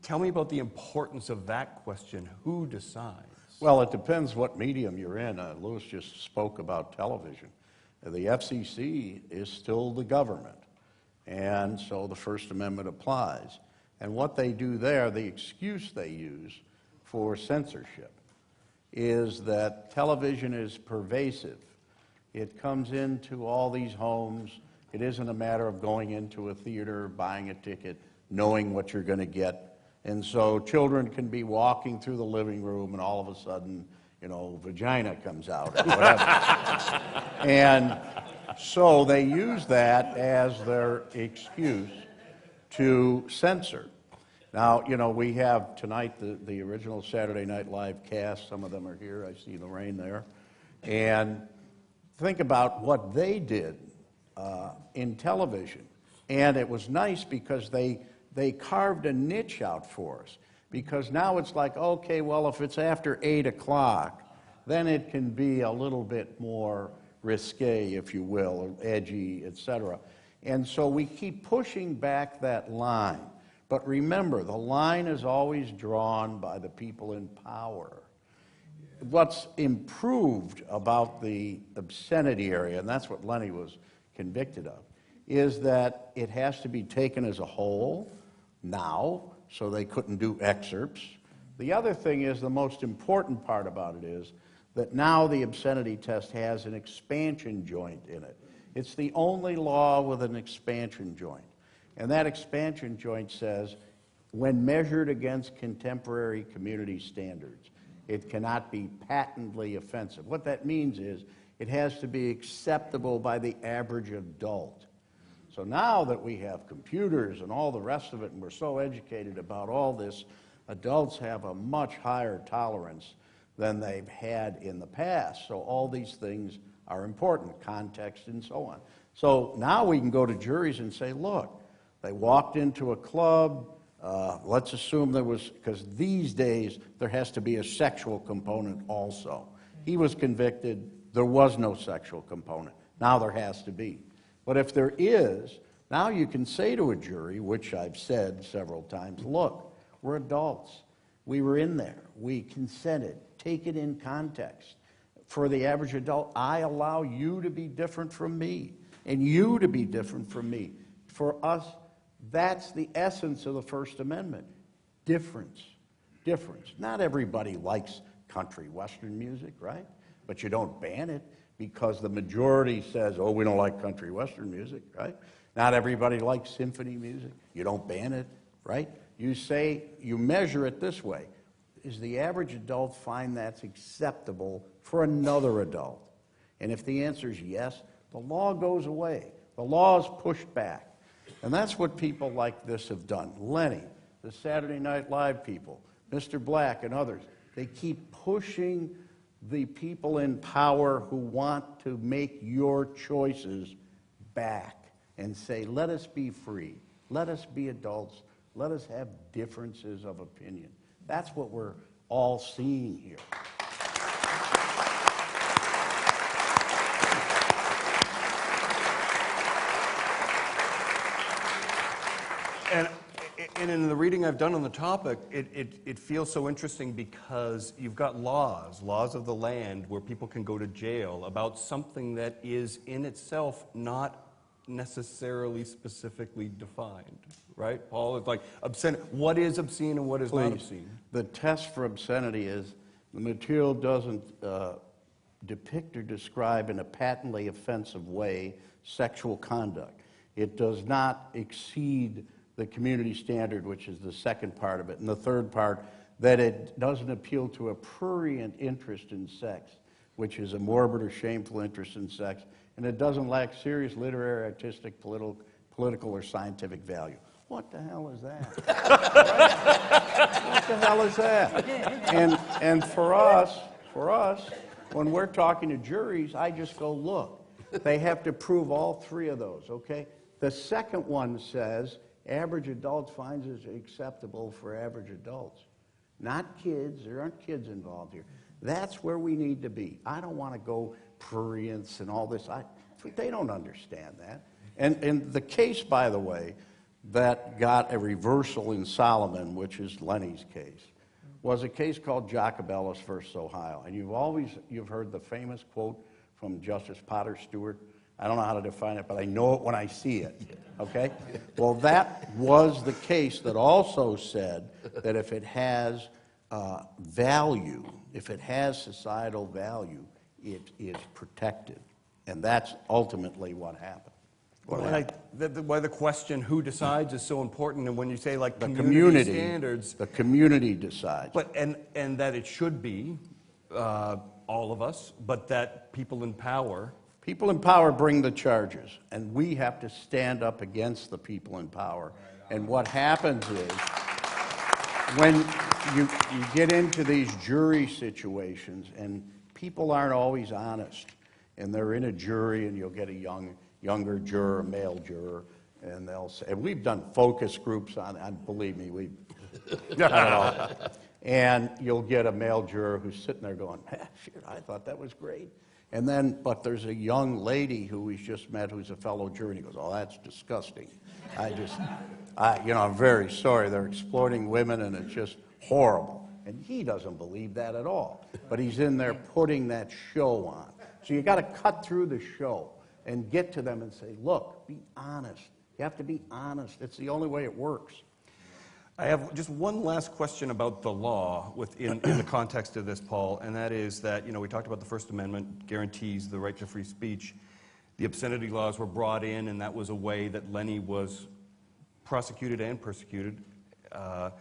Tell me about the importance of that question, who decides? Well, it depends what medium you're in. Louis just spoke about television. The FCC is still the government, and so the First Amendment applies. And what they do there, the excuse they use for censorship, is that television is pervasive. It comes into all these homes. It isn't a matter of going into a theater, buying a ticket, knowing what you're going to get. And so children can be walking through the living room and all of a sudden, you know, vagina comes out or whatever. And so they use that as their excuse to censor. Now, you know, we have tonight the original Saturday Night Live cast. Some of them are here. I see Lorraine there. And think about what they did in television. And it was nice because they carved a niche out for us. Because now it's like, okay, well, if it's after 8 o'clock, then it can be a little bit more risque, if you will, or edgy, etc. And so we keep pushing back that line. But remember, the line is always drawn by the people in power. What's improved about the obscenity area, and that's what Lenny was convicted of, is that it has to be taken as a whole now, so they couldn't do excerpts. The other thing is, the most important part about it is that now the obscenity test has an expansion joint in it. It's the only law with an expansion joint. And that expansion joint says, when measured against contemporary community standards, it cannot be patently offensive. What that means is it has to be acceptable by the average adult. So now that we have computers and all the rest of it, and we're so educated about all this, adults have a much higher tolerance than they've had in the past. So all these things are important, context and so on. So now we can go to juries and say, look, they walked into a club, let's assume there was, because these days there has to be a sexual component also. He was convicted, there was no sexual component. Now there has to be. But if there is, now you can say to a jury, which I've said several times, look, we're adults. We were in there. We consented. Take it in context. For the average adult, I allow you to be different from me, and you to be different from me. For us, that's the essence of the First Amendment. Difference. Difference. Not everybody likes country western music, right? But you don't ban it because the majority says, oh, we don't like country western music, right? Not everybody likes symphony music. You don't ban it, right? You say, you measure it this way. Is the average adult find that's acceptable for another adult? And if the answer is yes, the law goes away. The law is pushed back. And that's what people like this have done. Lenny, the Saturday Night Live people, Mr. Black and others, they keep pushing the people in power who want to make your choices back and say, let us be free, let us be adults, let us have differences of opinion. That's what we're all seeing here. And in the reading I've done on the topic, it feels so interesting because you've got laws of the land where people can go to jail about something that is in itself not necessarily specifically defined, right? Paul, it's like obscene. What is obscene and what is not obscene? The test for obscenity is the material doesn't depict or describe in a patently offensive way sexual conduct. It does not exceed the community standard, which is the second part of it. And the third part, that it doesn't appeal to a prurient interest in sex, which is a morbid or shameful interest in sex. And it doesn't lack serious literary, artistic, political, or scientific value. What the hell is that? What the hell is that? And for us, when we're talking to juries, I just go, look, they have to prove all three of those, okay? The second one says, average adult finds it acceptable for average adults. Not kids, there aren't kids involved here. That's where we need to be. I don't want to go prurience and all this. They don't understand that. And the case, by the way, that got a reversal in Solomon, which is Lenny's case, was a case called Jacobellis versus Ohio. And you've heard the famous quote from Justice Potter Stewart. I don't know how to define it, but I know it when I see it, okay? Well, that was the case that also said that if it has value, if it has societal value, it is protected. And that's ultimately what happened. Well, why the question who decides is so important, and when you say like The community standards, the community decides. but and that it should be all of us, but that people in power. People in power bring the charges, and we have to stand up against the people in power. And what happens is, when you get into these jury situations, and people aren't always honest, and they're in a jury, and you'll get a younger juror, a male juror, and they'll say, and we've done focus groups on believe me, we've done it all. And you'll get a male juror who's sitting there going, shit, I thought that was great. And then, but there's a young lady who he's just met who's a fellow juror, and he goes, oh, that's disgusting. I'm very sorry. They're exploiting women, and it's just horrible. And he doesn't believe that at all. But he's in there putting that show on. So you got to cut through the show and get to them and say, look, be honest. You have to be honest. It's the only way it works. I have just one last question about the law in the context of this, Paul, and that is that, we talked about the First Amendment guarantees the right to free speech. The obscenity laws were brought in, and that was a way that Lenny was prosecuted and persecuted. I'm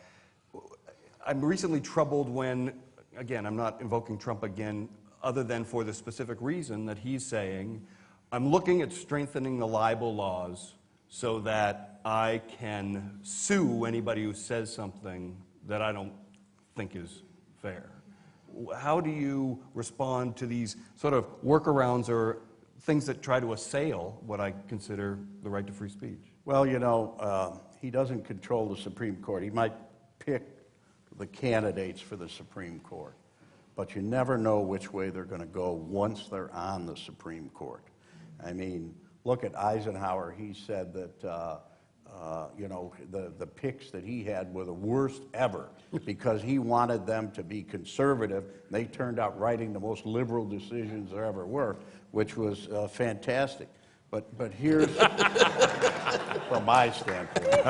recently troubled when, again, I'm not invoking Trump again, other than for the specific reason that he's saying, I'm looking at strengthening the libel laws so that I can sue anybody who says something that I don't think is fair. How do you respond to these sort of workarounds or things that try to assail what I consider the right to free speech? Well, he doesn't control the Supreme Court. He might pick the candidates for the Supreme Court, but you never know which way they're going to go once they're on the Supreme Court. I mean, look at Eisenhower. He said that, the picks that he had were the worst ever because he wanted them to be conservative. They turned out writing the most liberal decisions there ever were, which was fantastic. But here's, from my standpoint,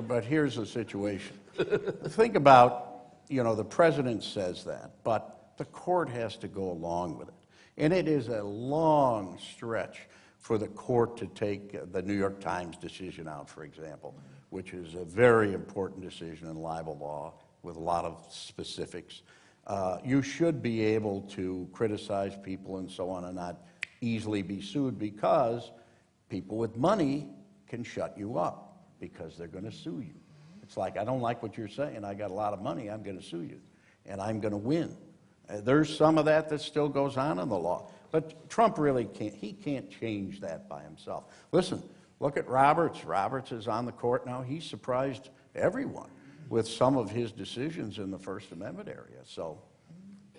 but here's the situation. Think about, the president says that, but the court has to go along with it. And it is a long stretch for the court to take the New York Times decision out, for example, which is a very important decision in libel law with a lot of specifics. You should be able to criticize people and so on and not easily be sued because people with money can shut you up because they're going to sue you. It's like, I don't like what you're saying. I got a lot of money. I'm going to sue you, and I'm going to win. There's some of that still goes on in the law. But Trump really can't. He can't change that by himself. Listen, look at Roberts. Roberts is on the court now. He surprised everyone with some of his decisions in the First Amendment area. So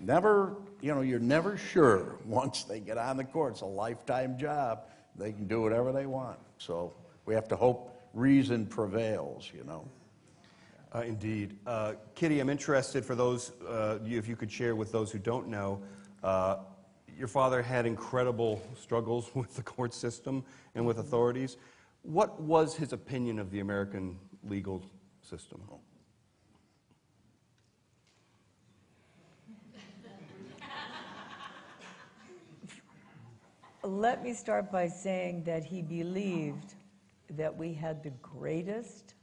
you're never sure once they get on the court. It's a lifetime job. They can do whatever they want. So we have to hope reason prevails, Indeed. Kitty, I'm interested for those, if you could share with those who don't know, your father had incredible struggles with the court system and with authorities. What was his opinion of the American legal system? Let me start by saying that he believed that we had the greatest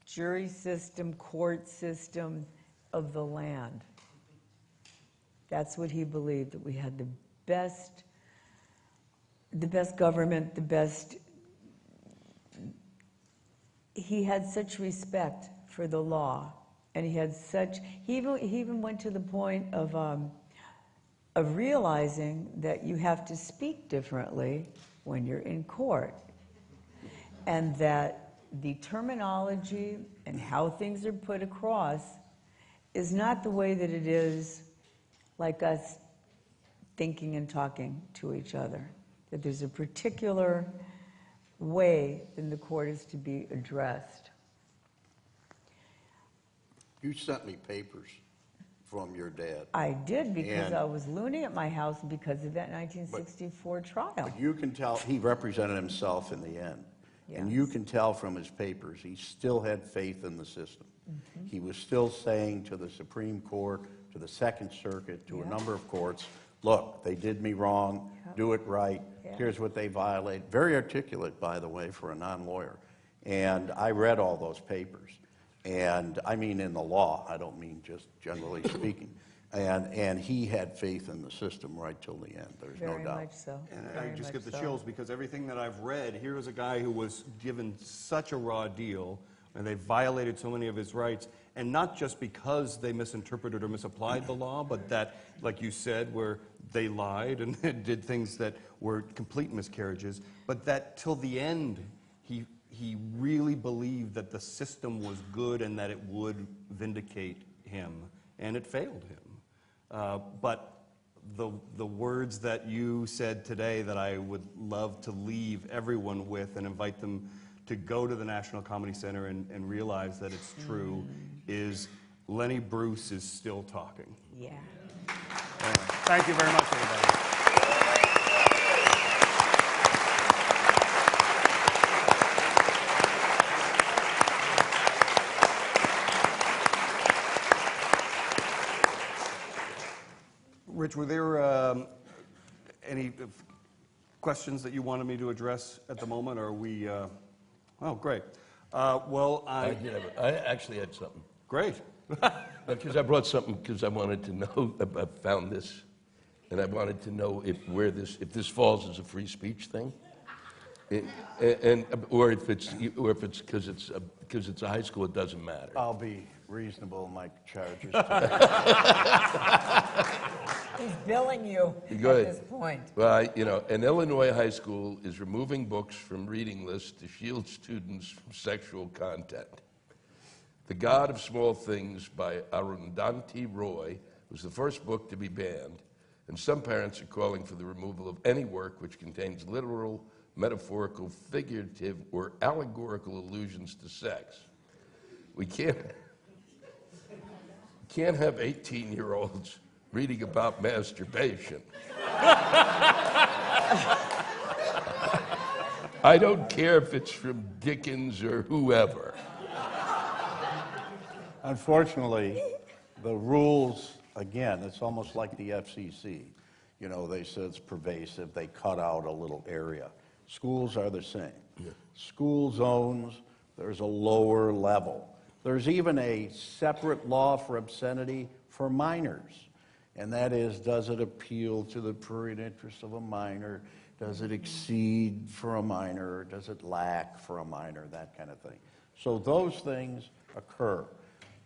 jury system, court system of the land. That's what he believed, that we had the best government, the best. He had such respect for the law, and he even went to the point of realizing that you have to speak differently when you're in court, and that the terminology and how things are put across is not the way that it is like us thinking and talking to each other. That there's a particular way that the court is to be addressed. You sent me papers from your dad. I did, because And- I was loony at my house because of that 1964 trial. But you can tell, he represented himself in the end. And you Yes. can tell from his papers, he still had faith in the system. He was still saying to the Supreme Court, to the Second Circuit, to a Yeah. number of courts, look, they did me wrong, do it right, Yeah. here's what they violate. Very articulate, by the way, for a non-lawyer. And I read all those papers. And I mean in the law, I don't mean just generally speaking. And he had faith in the system right till the end, there's no Very doubt. much so. And I Very just much get the so. chills because everything that I've read, here is a guy who was given such a raw deal, and they violated so many of his rights, and not just because they misinterpreted or misapplied the law, but that, like you said, where they lied and did things that were complete miscarriages, but that till the end, he really believed that the system was good and that it would vindicate him, and it failed him. But the words that you said today that I would love to leave everyone with and invite them to go to the National Comedy Center and realize that it's true is Lenny Bruce is still talking. Yeah. Thank you very much, everybody. Rich, were there any questions that you wanted me to address at the moment, or are we, oh, great. Well, I actually had something. great. Because I brought something because I wanted to know, I found this, and I wanted to know if this falls as a free speech thing, or if it's because it's a high school, it doesn't matter. I'll be reasonable in my charges. He's billing you Go at ahead. this point. Well, an Illinois high school is removing books from reading lists to shield students from sexual content. The God of Small Things by Arundhati Roy was the first book to be banned, and some parents are calling for the removal of any work which contains literal, metaphorical, figurative, or allegorical allusions to sex. We can't have 18-year-olds reading about masturbation. I don't care if it's from Dickens or whoever. Unfortunately, the rules, again, it's almost like the FCC. They said it's pervasive. They cut out a little area. Schools are the same. Yeah. School zones, there's a lower level. There's even a separate law for obscenity for minors. And that is, does it appeal to the prurient interests of a minor? Does it exceed for a minor? Does it lack for a minor? That kind of thing. So those things occur.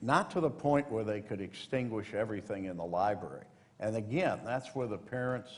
Not to the point where they could extinguish everything in the library. And again, that's where the parents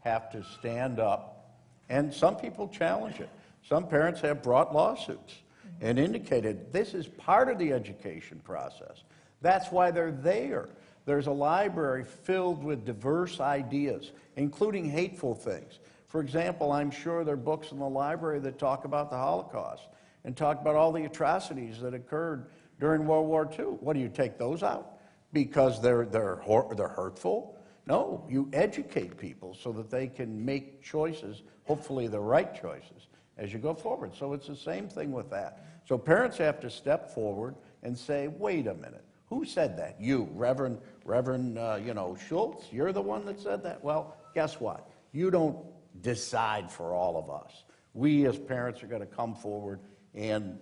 have to stand up. And some people challenge it. Some parents have brought lawsuits and indicated this is part of the education process. That's why they're there. There's a library filled with diverse ideas, including hateful things. For example, I'm sure there are books in the library that talk about the Holocaust and talk about all the atrocities that occurred during World War II. What, do you take those out because they're hurtful? No, you educate people so that they can make choices, hopefully the right choices, as you go forward. So it's the same thing with that. So parents have to step forward and say, wait a minute, who said that? You, Reverend Schultz, you're the one that said that? Well, guess what? You don't decide for all of us. We as parents are going to come forward and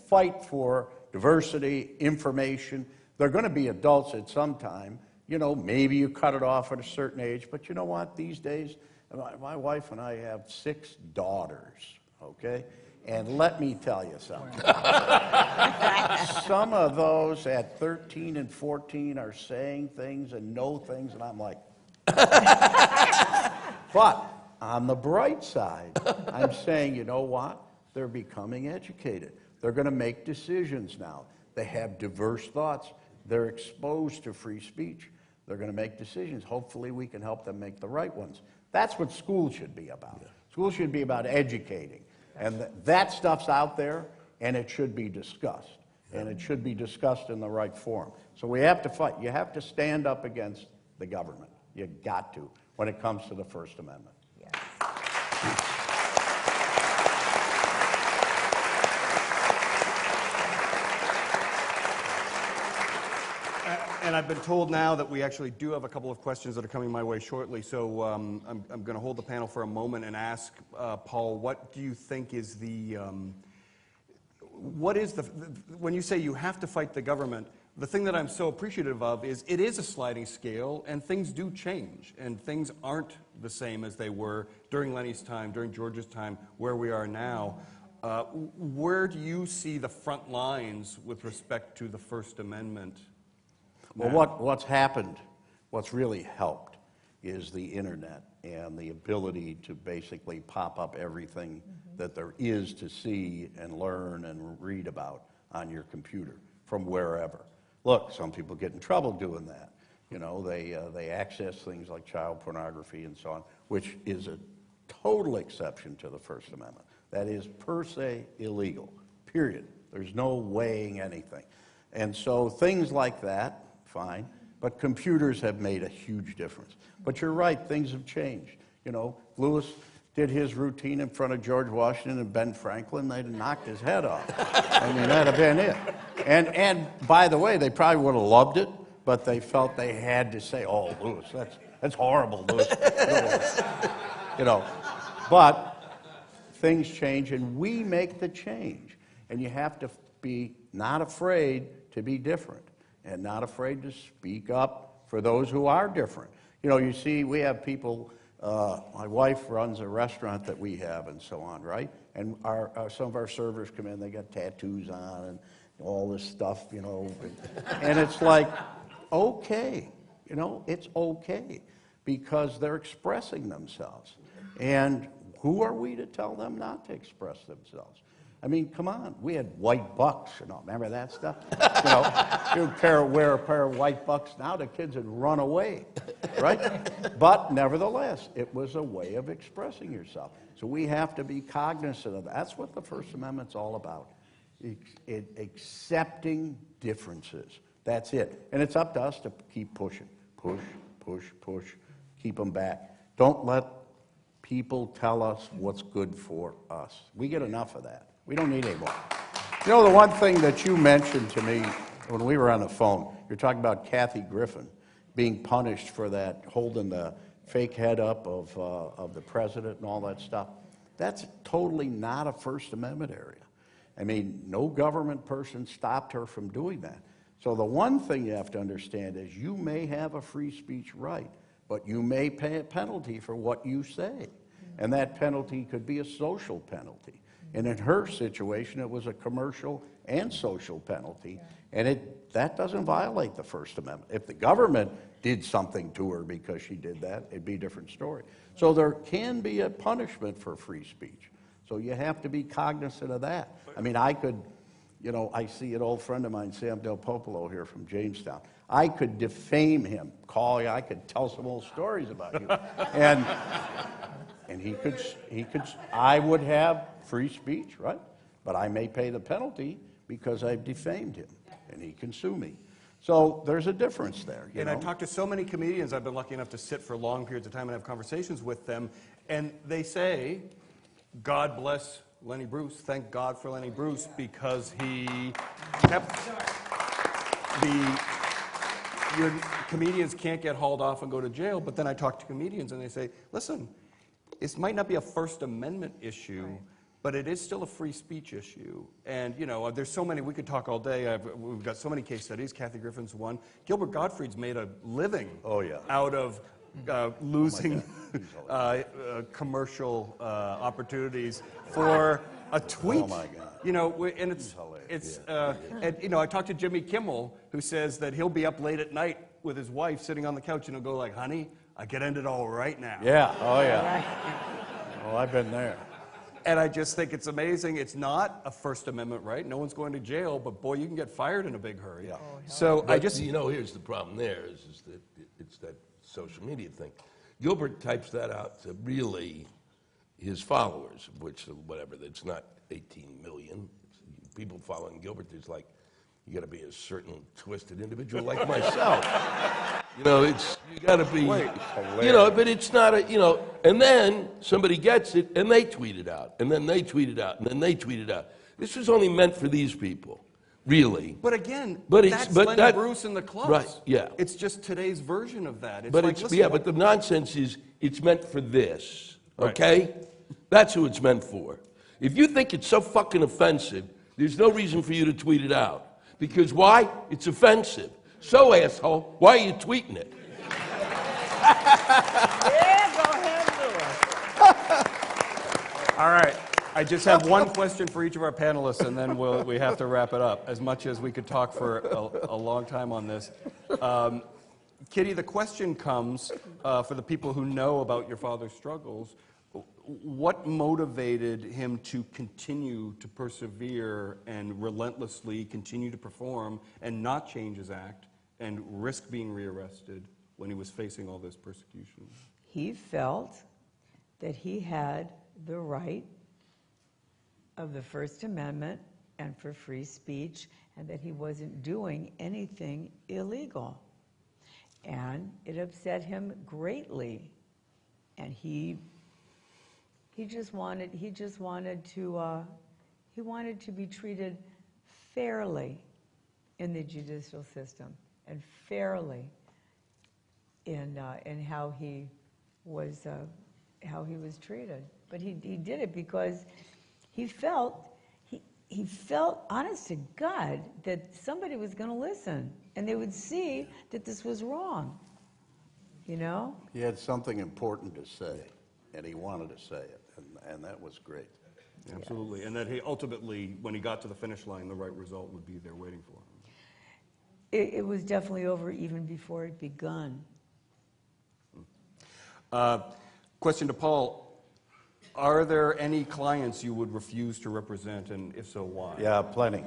fight for diversity, information. They're going to be adults at some time. Maybe you cut it off at a certain age, but you know what? These days, my wife and I have 6 daughters, okay? And let me tell you something. Some of those at 13 and 14 are saying things and know things, and I'm like, but on the bright side, I'm saying, you know what? They're becoming educated. They're going to make decisions now. They have diverse thoughts. They're exposed to free speech. They're going to make decisions. Hopefully we can help them make the right ones. That's what school should be about. School should be about educating. And that stuff's out there, and it should be discussed. And it should be discussed in the right forum. So we have to fight. You have to stand up against the government. You got to, when it comes to the First Amendment. Yes. And I've been told now that we actually do have a couple of questions that are coming my way shortly. So I'm going to hold the panel for a moment and ask Paul, what do you think is when you say you have to fight the government, the thing that I'm so appreciative of is it is a sliding scale, and things do change, and things aren't the same as they were during Lenny's time, during George's time, where we are now. Where do you see the front lines with respect to the First Amendment? Well, what's happened, what's really helped, is the internet and the ability to basically pop up everything that there is to see and learn and read about on your computer from wherever. Look, some people get in trouble doing that. You know, they access things like child pornography and so on, which is a total exception to the First Amendment. That is per se illegal, period. There's no weighing anything. And so things like that, fine, but computers have made a huge difference. But you're right, things have changed. You know, Lewis did his routine in front of George Washington and Ben Franklin, they'd have knocked his head off. I mean, that'd have been it. And by the way, they probably would have loved it, but they felt they had to say, oh, Lewis, that's horrible, Lewis. You know, but things change, and we make the change. And you have to be not afraid to be different, and not afraid to speak up for those who are different. You know, you see, we have people, my wife runs a restaurant that we have and so on, right? And some of our servers come in, they got tattoos on and all this stuff, you know. And it's like, okay, you know, it's okay, because they're expressing themselves. And who are we to tell them not to express themselves? I mean, come on. We had white bucks, you know. Remember that stuff? You know, you'd wear a pair of white bucks now, the kids would run away, right? But nevertheless, it was a way of expressing yourself. So we have to be cognizant of that. That's what the First Amendment's all about. Accepting differences. That's it. And it's up to us to keep pushing. Push, push, push. Keep them back. Don't let people tell us what's good for us. We get enough of that. We don't need any more. You know, the one thing that you mentioned to me when we were on the phone, you're talking about Kathy Griffin being punished for that, holding the fake head up of the president and all that stuff. That's totally not a First Amendment area. I mean, no government person stopped her from doing that. So the one thing you have to understand is you may have a free speech right, but you may pay a penalty for what you say. And that penalty could be a social penalty. And in her situation, it was a commercial and social penalty. And that doesn't violate the First Amendment. If the government did something to her because she did that, it'd be a different story. So there can be a punishment for free speech. So you have to be cognizant of that. I mean, I could, you know, I see an old friend of mine, Sam Del Popolo here from Jamestown. I could defame him, call you, I could tell some old stories about you. And he could, I would have free speech, right? But I may pay the penalty because I've defamed him, and he can sue me. So there's a difference there. You know? I've talked to so many comedians. I've been lucky enough to sit for long periods of time and have conversations with them, and they say, God bless Lenny Bruce. Thank God for Lenny Bruce, because he kept your comedians can't get hauled off and go to jail. But then I talk to comedians and they say, listen, this might not be a First Amendment issue, but it is still a free speech issue. And, you know, there's so many, we could talk all day. We've got so many case studies. Kathy Griffin's one. Gilbert Gottfried's made a living out of losing commercial opportunities for a tweet. Oh, my God. You know, and and, you know, I talked to Jimmy Kimmel, who says that he'll be up late at night with his wife sitting on the couch, and he'll go like, honey, I can end it all right now. Yeah, oh yeah. Oh, I've been there. And I just think it's amazing. It's not a First Amendment right. No one's going to jail, but boy, you can get fired in a big hurry. Yeah. So But, I just, you know, here's the problem there is that it's that social media thing. Gilbert types that out to really his followers, which, whatever, that's not 18 million. People following Gilbert, there's like, you got to be a certain twisted individual like myself. You know, you got to be, you know, but it's not a, you know, and then somebody gets it and they tweet it out, and then they tweet it out, and then they tweet it out. This was only meant for these people, really. but again, But that's but Lenny that- Bruce and the clubs. Right, yeah. It's just today's version of that. It's But like, it's, listen, yeah, but the nonsense is, it's meant for this, Right. okay? That's who it's meant for. If you think it's so fucking offensive, there's no reason for you to tweet it out. Because why? It's offensive. So, asshole, why are you tweeting it? Yeah, go ahead, Lewis. All right. I just have one question for each of our panelists, and then we have to wrap it up, as much as we could talk for a long time on this. Kitty, the question comes for the people who know about your father's struggles. What motivated him to continue to persevere and relentlessly continue to perform and not change his act and risk being rearrested when he was facing all this persecution? He felt that he had the right of the First Amendment and for free speech, and that he wasn't doing anything illegal. And it upset him greatly. And he just wanted to be treated fairly in the judicial system and fairly in how he was treated. But he did it because he felt, honest to God, that somebody was going to listen and they would see that this was wrong. You know? He had something important to say, and he wanted to say it, and that was great. Absolutely. And that he ultimately, when he got to the finish line, the right result would be there waiting for him. It was definitely over even before it begun. Question to Paul. Are there any clients you would refuse to represent, and if so, why? Yeah, plenty.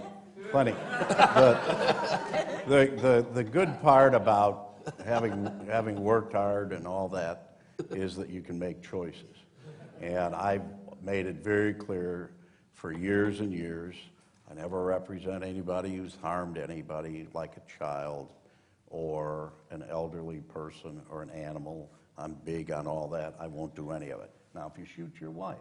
The good part about having worked hard and all that is that you can make choices. And I've made it very clear for years and years, I never represent anybody who's harmed anybody, like a child or an elderly person or an animal. I'm big on all that. I won't do any of it. Now, if you shoot your wife.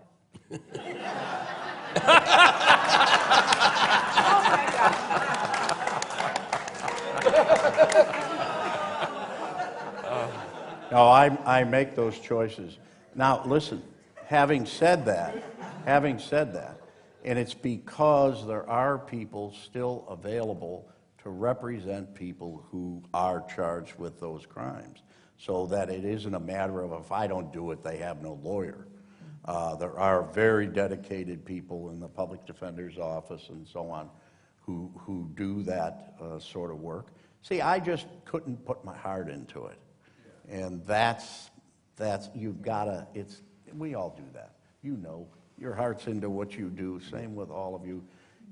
No, I make those choices. Now, listen, having said that, and it's because there are people still available to represent people who are charged with those crimes, so that it isn't a matter of if I don't do it, they have no lawyer. There are very dedicated people in the public defender's office and so on who do that sort of work. See, I just couldn't put my heart into it. And that's you've gotta, we all do that. You know, your heart's into what you do, same with all of you.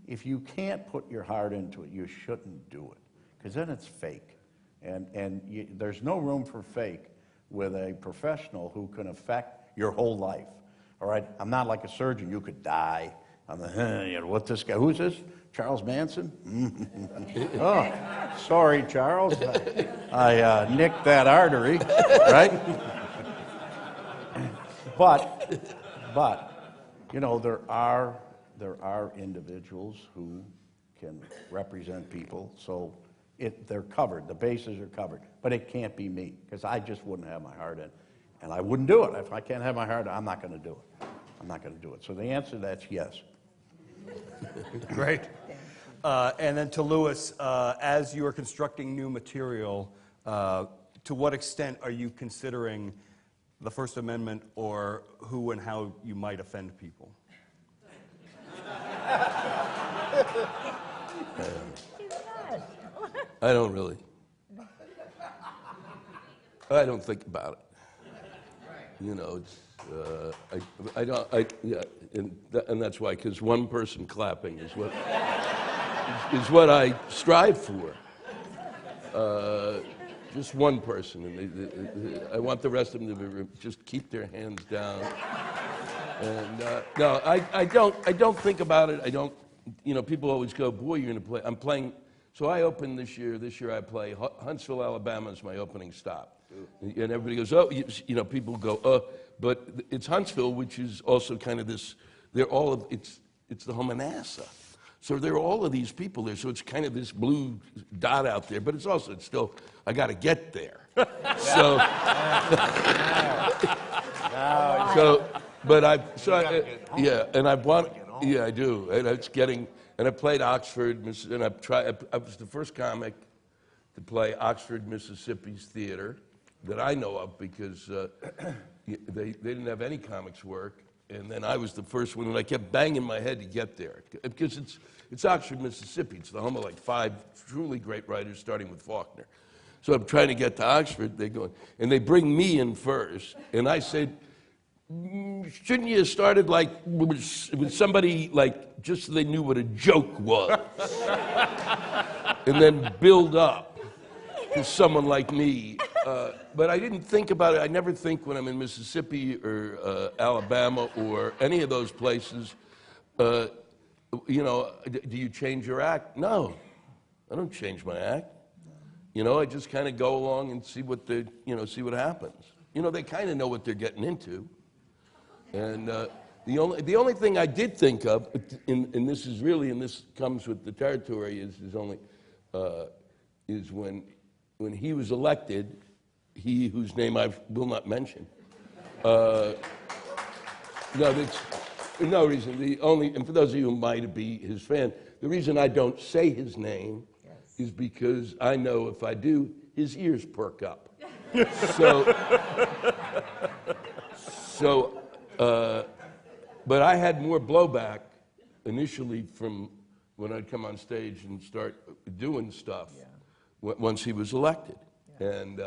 If you can't put your heart into it, you shouldn't do it, because then it's fake. And there's no room for fake with a professional who can affect your whole life. All right, I'm not like a surgeon. You could die. What this guy? Who's this? Charles Manson? Oh, sorry, Charles. I nicked that artery, right? But you know, there are individuals who can represent people, so they're covered. The bases are covered, but it can't be me, because I just wouldn't have my heart in, and I wouldn't do it. If I can't have my heart, I'm not going to do it. I'm not going to do it. So the answer to that's yes. Great. And then to Lewis, as you are constructing new material, to what extent are you considering the First Amendment or who and how you might offend people? I don't really. I don't think about it. You know, Yeah, and that's why, because one person clapping is what I strive for. Just one person, and I want the rest of them to just keep their hands down. And no, I don't think about it. I don't. You know, people always go, "Boy, you're going to play." I'm playing. So I open this year. This year I play Huntsville, Alabama is my opening stop. And everybody goes, "Oh," you know, people go, but it's Huntsville, which is also kind of this. They're all of it's the home of NASA. So there are all of these people there. So it's kind of this blue dot out there, but it's still, I got to get there. So, yeah, I do. And it's getting, and I played Oxford, and I was the first comic to play Oxford, Mississippi's theater that I know of because they didn't have any comics work. And then I was the first one, and I kept banging my head to get there. Because it's Oxford, Mississippi. It's the home of like 5 truly great writers, starting with Faulkner. So I'm trying to get to Oxford. They go, and they bring me in first. And I said, shouldn't you have started like with somebody like just so they knew what a joke was? And then build up to someone like me. But I didn't think about it. I never think when I'm in Mississippi or Alabama or any of those places, you know, do you change your act? No, I don't change my act. You know, I just kind of go along and see what see what happens. You know, they kind of know what they're getting into. And the only thing I did think of, and this is really, and this comes with the territory, is when he was elected. He whose name I will not mention. No, that's no reason. And for those of you who might be his fan, the reason I don't say his name is because I know if I do, his ears perk up. But I had more blowback initially from when I'd come on stage and start doing stuff once he was elected. And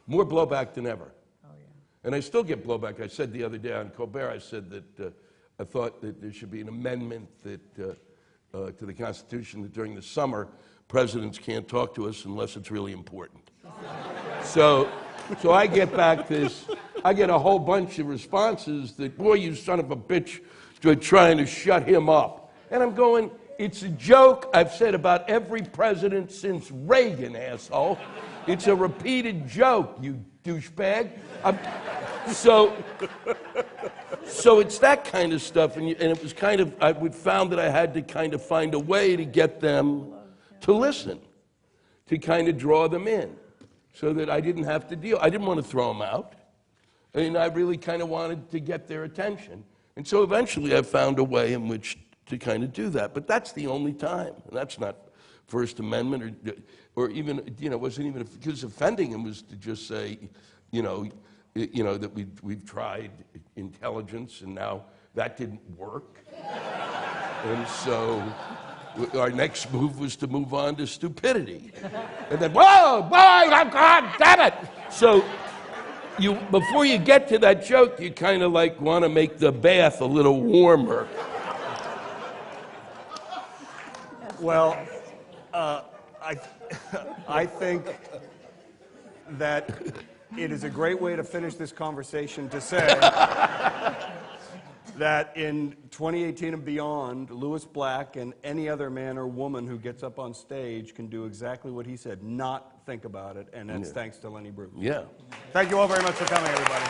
more blowback than ever. Oh, yeah. And I still get blowback. I said the other day on Colbert, I said that I thought that there should be an amendment that, to the Constitution that during the summer, presidents can't talk to us unless it's really important. So I get back this, I get a whole bunch of responses that, boy, you son of a bitch, you're trying to shut him up. And I'm going, it's a joke I've said about every president since Reagan, asshole. It's a repeated joke, you douchebag. So it's that kind of stuff, and it was kind of, we found that I had to kind of find a way to get them to listen, to kind of draw them in, so that I didn't have to deal. I didn't want to throw them out, and I really kind of wanted to get their attention. And so eventually I found a way in which to kind of do that, but that's the only time, and that's not First Amendment or even, you know, it wasn't even, because offending him was to just say, you know, that we've tried intelligence and now that didn't work. And so our next move was to move on to stupidity. And then, whoa, boy, God damn it. So before you get to that joke, you kind of like want to make the bath a little warmer. Well, I think that it is a great way to finish this conversation to say that in 2018 and beyond, Louis Black and any other man or woman who gets up on stage can do exactly what he said, not think about it, and that's thanks to Lenny Bruce. Yeah. Thank you all very much for coming, everybody.